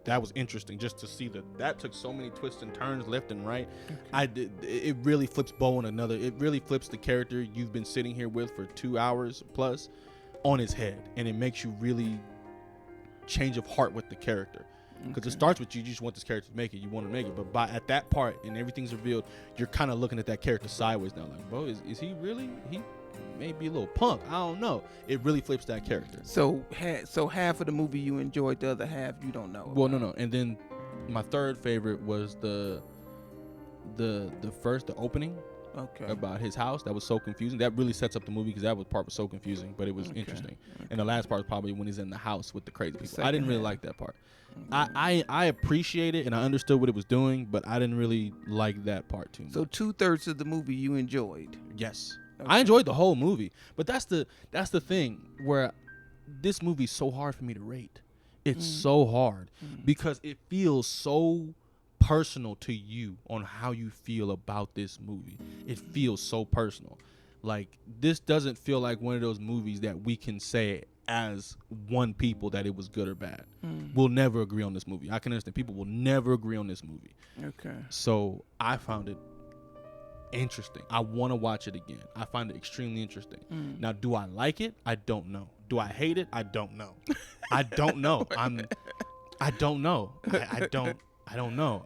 that was interesting just to see that took so many twists and turns left and right. It really flips Beau it really flips the character you've been sitting here with for 2 hours plus on his head, and it makes you really change of heart with the character, because it starts with you just want this character to make it, you want to make it, but at that part and everything's revealed, you're kind of looking at that character sideways now, like, Beau, is he really, he may be a little punk, I don't know. It really flips that character. So half of the movie you enjoyed, the other half you don't know about. Well, no, and then my third favorite was the opening. About his house. That was so confusing. That really sets up the movie, because that part was so confusing, but it was interesting. And the last part was probably when he's in the house with the crazy people. I didn't really like that part. I appreciate it and I understood what it was doing, but I didn't really like that part too much. So 2/3 of the movie you enjoyed. Yes. I enjoyed the whole movie, but that's the thing where this movie's so hard for me to rate. It's so hard because it feels so personal to you on how you feel about this movie. It feels so personal. Like, this doesn't feel like one of those movies that we can say as one people that it was good or bad. We'll never agree on this movie. I can understand people will never agree on this movie. So I found it interesting. I want to watch it again. I find it extremely interesting. Now, do I like it? I don't know. Do I hate it? I don't know. I don't know. I don't know. I don't know.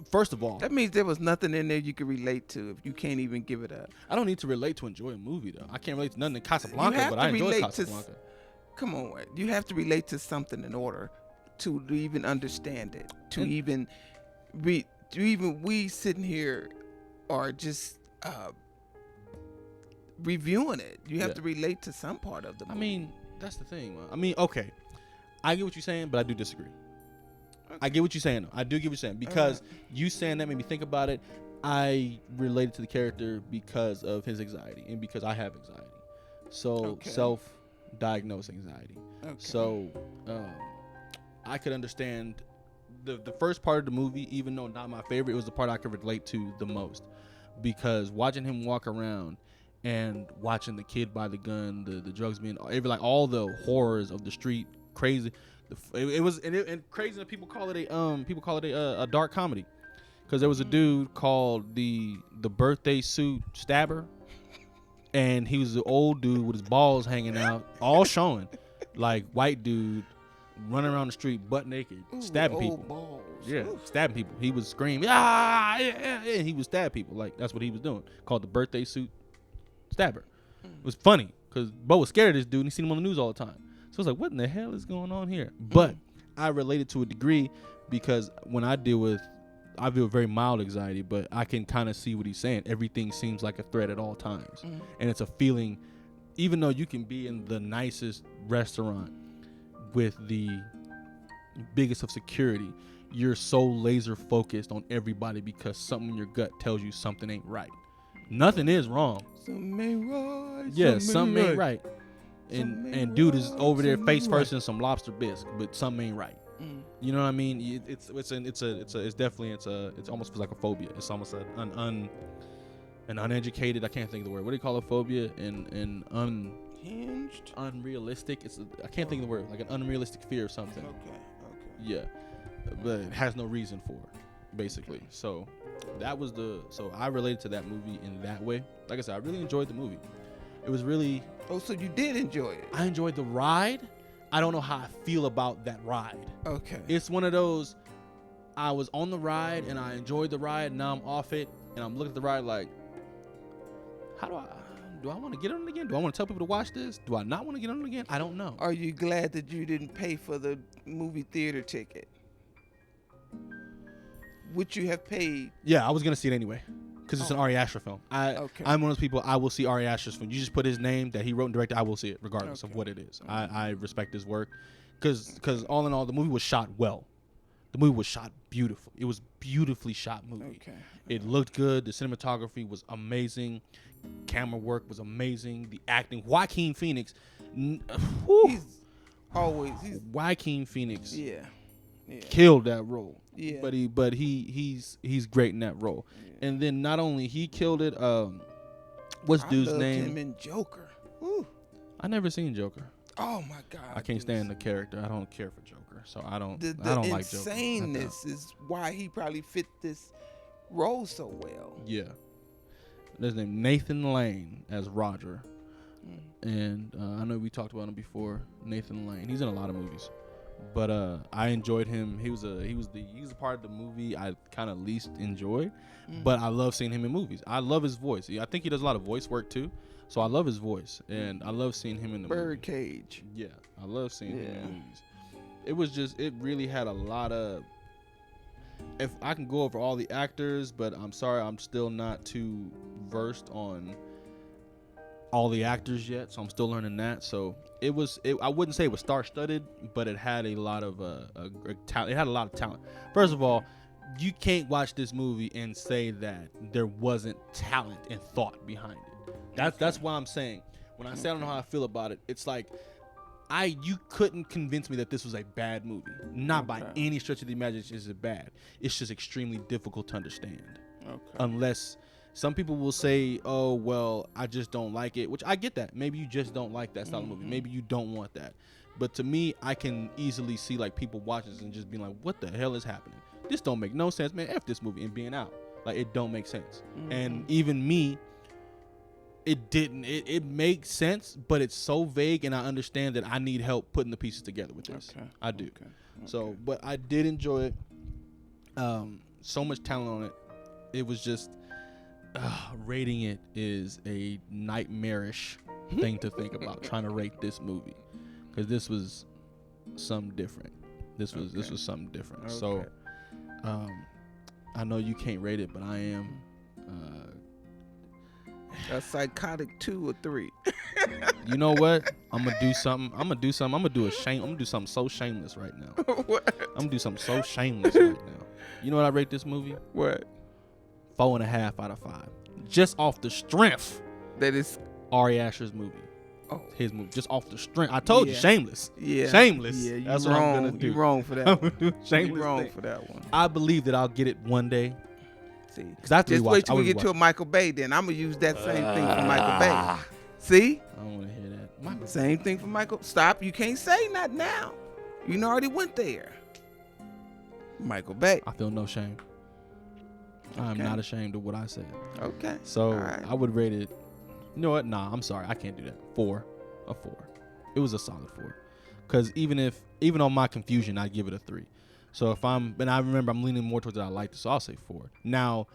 First of all, that means there was nothing in there you could relate to if you can't even give it up. I don't need to relate to enjoy a movie, though. I can't relate to nothing in Casablanca, but I enjoy Casablanca. Come on, you have to relate to something in order to even understand it. We sitting here are just reviewing it. You have to relate to some part of the movie. I mean, that's the thing, man. I mean, okay, I get what you're saying, but I do disagree. I get what you're saying, though. I do get what you're saying, because you saying that made me think about it. I related to the character because of his anxiety and because I have anxiety. So self-diagnosed anxiety. So I could understand the first part of the movie, even though not my favorite, it was the part I could relate to the most, because watching him walk around and watching the kid buy the gun, the drugs being like all the horrors of the street, crazy. It was crazy that people call it a dark comedy, because there was a dude called the birthday suit stabber, and he was an old dude with his balls hanging out, all showing, like white dude running around the street butt naked, stabbing people. Balls. Yeah, Ooh. stabbing people. He was screaming, ah, yeah. He would stab people. Like, that's what he was doing. Called the birthday suit stabber. It was funny because Bo was scared of this dude and he seen him on the news all the time. So I was like, what in the hell is going on here? But I related to a degree because when I feel very mild anxiety, but I can kind of see what he's saying. Everything seems like a threat at all times. And it's a feeling, even though you can be in the nicest restaurant with the biggest of security, you're so laser focused on everybody because something in your gut tells you something ain't right. Nothing is wrong. Something ain't right. Yeah, something ain't right. And dude is over there face first in some lobster bisque, but something ain't right. You know what I mean? It's almost like a phobia. It's almost an uneducated. I can't think of the word. What do you call a phobia? Hinged. Unrealistic. I can't think of the word. Like an unrealistic fear or something. Okay. Yeah, but it has no reason for it, basically. So so I related to that movie in that way. Like I said, I really enjoyed the movie. It was really. Oh, so you did enjoy it? I enjoyed the ride. I don't know how I feel about that ride. Okay. It's one of those, I was on the ride and I enjoyed the ride. Now I'm off it and I'm looking at the ride like, do I want to get on it again? Do I want to tell people to watch this? Do I not want to get on it again? I don't know. Are you glad that you didn't pay for the movie theater ticket? Would you have paid? Yeah, I was going to see it anyway. Because it's an Ari Aster film. I'm one of those people, I will see Ari Aster's film. You just put his name that he wrote and directed, I will see it regardless of what it is. I respect his work. Because all in all, the movie was shot well. The movie was shot beautiful. It was beautifully shot movie. It looked good. The cinematography was amazing. Camera work was amazing. The acting. Joaquin Phoenix. Joaquin Phoenix. Yeah. Killed that role. Yeah. But he's great in that role. Yeah. And then not only he killed it, what's dude's name? I loved him in Joker. Ooh. I never seen Joker. Oh my God. I can't stand the character. I don't care for Joker. So I don't like Joker. The insaneness is why he probably fit this role so well. Yeah. There's named Nathan Lane as Roger. And I know we talked about him before. Nathan Lane. He's in a lot of movies. But I enjoyed him. He was the part of the movie I kind of least enjoyed, but I love seeing him in movies. I love his voice. I think he does a lot of voice work too, so I love his voice, and I love seeing him in the Birdcage. Yeah, I love seeing him in movies. It really had a lot of. If I can go over all the actors, but I'm sorry, I'm still not too versed on all the actors yet, so I'm still learning that. So I wouldn't say it was star-studded, but it had a lot of talent. It had a lot of talent. First of all, you can't watch this movie and say that there wasn't talent and thought behind it. That's why I'm saying, when I say I don't know how I feel about it, it's like you couldn't convince me that this was a bad movie. Not by any stretch of the imagination is it bad. It's just extremely difficult to understand. Unless some people will say, oh, well, I just don't like it, which I get that. Maybe you just don't like that style of movie. Maybe you don't want that. But to me, I can easily see like people watching this and just being like, what the hell is happening? This don't make no sense, man. F this movie and being out. Like, it don't make sense. And even me, it didn't. It makes sense, but it's so vague, and I understand that I need help putting the pieces together with this. I do. So, but I did enjoy it. So much talent on it. It was just... rating it is a nightmarish thing to think about, trying to rate this movie, because this was something different. This was something different. So I know you can't rate it, but I am a psychotic 2 or 3. You know what? I'm gonna do something. I'm gonna do something so shameless right now. What? I'm gonna do something so shameless right now. You know what I rate this movie? What? 4.5 out of 5, just off the strength that is Ari Aster's movie. his movie just off the strength. I told you, Shameless. Yeah. Shameless. Yeah, That's what I'm gonna do. You're wrong for that. I'm gonna do Shameless. You're wrong thing. for that one. I believe that I'll get it one day. See, because I have to just rewatch. wait till we get to a Michael Bay. Then I'm gonna use that same thing for Michael Bay. See? I don't want to hear that. Same thing for Michael. Stop. You can't say not now. You already went there. Michael Bay. I feel no shame. I'm not ashamed of what I said. Okay. So right. I would rate it. You know what? Nah, I'm sorry. I can't do that. 4. A 4. It was a solid 4. Because even on my confusion, I'd give it a 3. So and I remember I'm leaning more towards that I liked it, so I'll say 4. Now,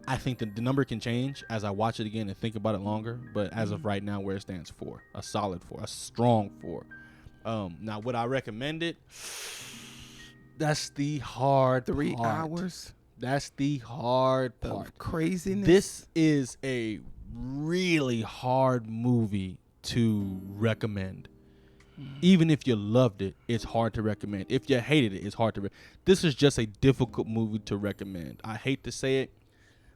I think the number can change as I watch it again and think about it longer. But as of right now, where it stands, 4. A solid 4. A strong 4. Now, would I recommend it? That's the hard 3 part. hours. That's the hard part. Of craziness. This is a really hard movie to recommend. Even if you loved it, it's hard to recommend. If you hated it, it's hard to recommend. This is just a difficult movie to recommend. I hate to say it,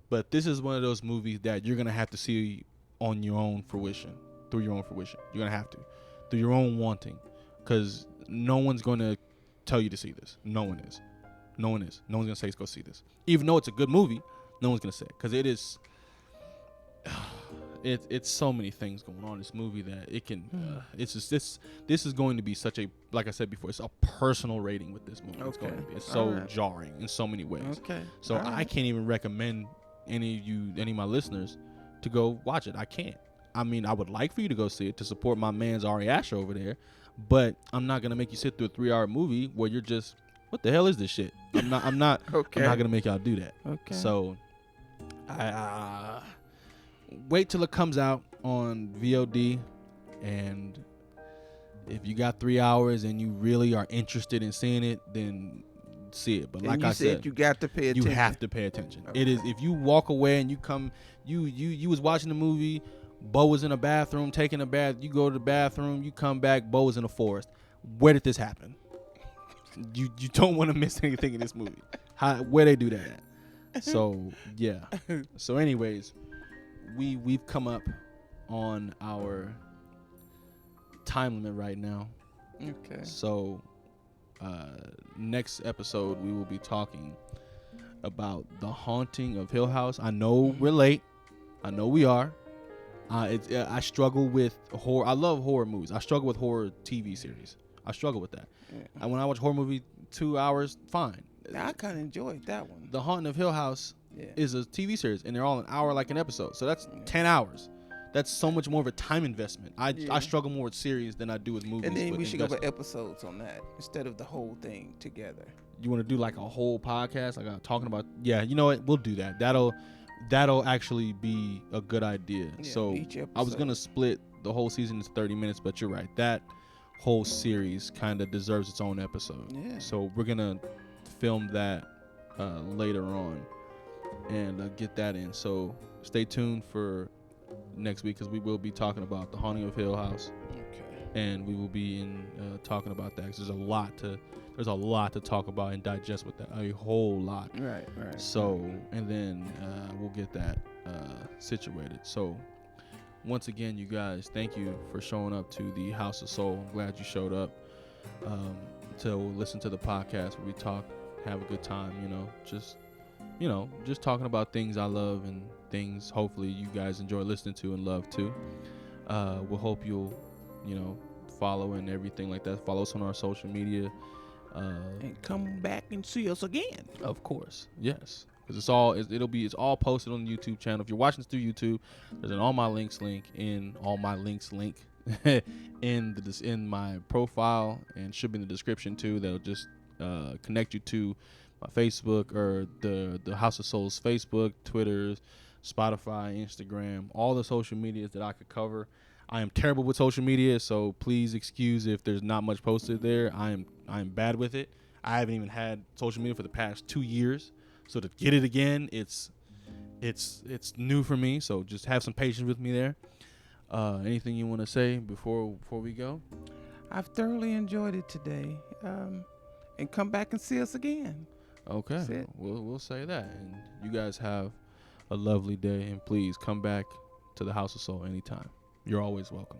but this is one of those movies that you're going to have to see on your own fruition, through your own fruition. You're going to have to, through your own wanting, because no one's going to tell you to see this. No one is. No one is. No one's going to say, go see this. Even though it's a good movie, no one's going to say it, because it is... It's so many things going on in this movie that it can it's just this is going to be such a, like I said before, it's a personal rating with this movie. It's going to be. It's so jarring in so many ways. Okay. So I can't even recommend any of my listeners to go watch it. I can't. I mean, I would like for you to go see it to support my man's Ari Aster over there, but I'm not going to make you sit through a 3-hour movie where you're just, what the hell is this shit? I'm not I'm not going to make y'all do that. Okay. So I wait till it comes out on VOD, and if you got 3 hours and you really are interested in seeing it, then see it. But and like I said, you got to pay attention. You have to pay attention. Okay. It is, if you walk away and you come, you was watching the movie, Bo was in a bathroom taking a bath, you go to the bathroom, you come back, Bo was in a forest. Where did this happen? You don't want to miss anything in this movie. Where they do that at? So yeah. So anyways, we've come up on our time limit right now. Okay. So next episode we will be talking about The Haunting of Hill House. I know we're late. I know we are. I struggle with horror. I love horror movies. I struggle with horror TV series. I struggle with that. Yeah. When I watch a horror movie 2 hours, fine. I kind of enjoyed that one. The Haunting of Hill House is a TV series, and they're all an hour like an episode. So that's 10 hours. That's so much more of a time investment. I struggle more with series than I do with movies. And then we should go over episodes on that instead of the whole thing together. You want to do like a whole podcast, like talking about? Yeah, you know what? We'll do that. That'll actually be a good idea. Yeah, so I was gonna split the whole season into 30 minutes, but you're right. That whole series kind of deserves its own episode. Yeah. So we're gonna film that later on and get that in. So stay tuned for next week, because we will be talking about The Haunting of Hill House. Okay. And we will be talking about that, because there's a lot to talk about and digest with that, a whole lot. Right. So, and then we'll get that situated. So once again, you guys, thank you for showing up to the House of Soul. I'm glad you showed up to listen to the podcast where we talk, have a good time, just talking about things I love and things hopefully you guys enjoy listening to and love too. We'll hope you'll, follow and everything like that. Follow us on our social media. And come back and see us again. Of course. Yes. Because it's all posted on the YouTube channel. If you're watching this through YouTube, there's an All My Links link in in my profile, and should be in the description too. That'll just connect you to my Facebook or the House of Soul's Facebook, Twitter, Spotify, Instagram, all the social medias that I could cover. I am terrible with social media, so please excuse if there's not much posted there. I am bad with it. I haven't even had social media for the past 2 years. So to get it again, it's new for me. So just have some patience with me there. Anything you want to say before we go? I've thoroughly enjoyed it today. And come back and see us again. Okay, we'll say that. And you guys have a lovely day. And please come back to the House of Soul anytime. You're always welcome.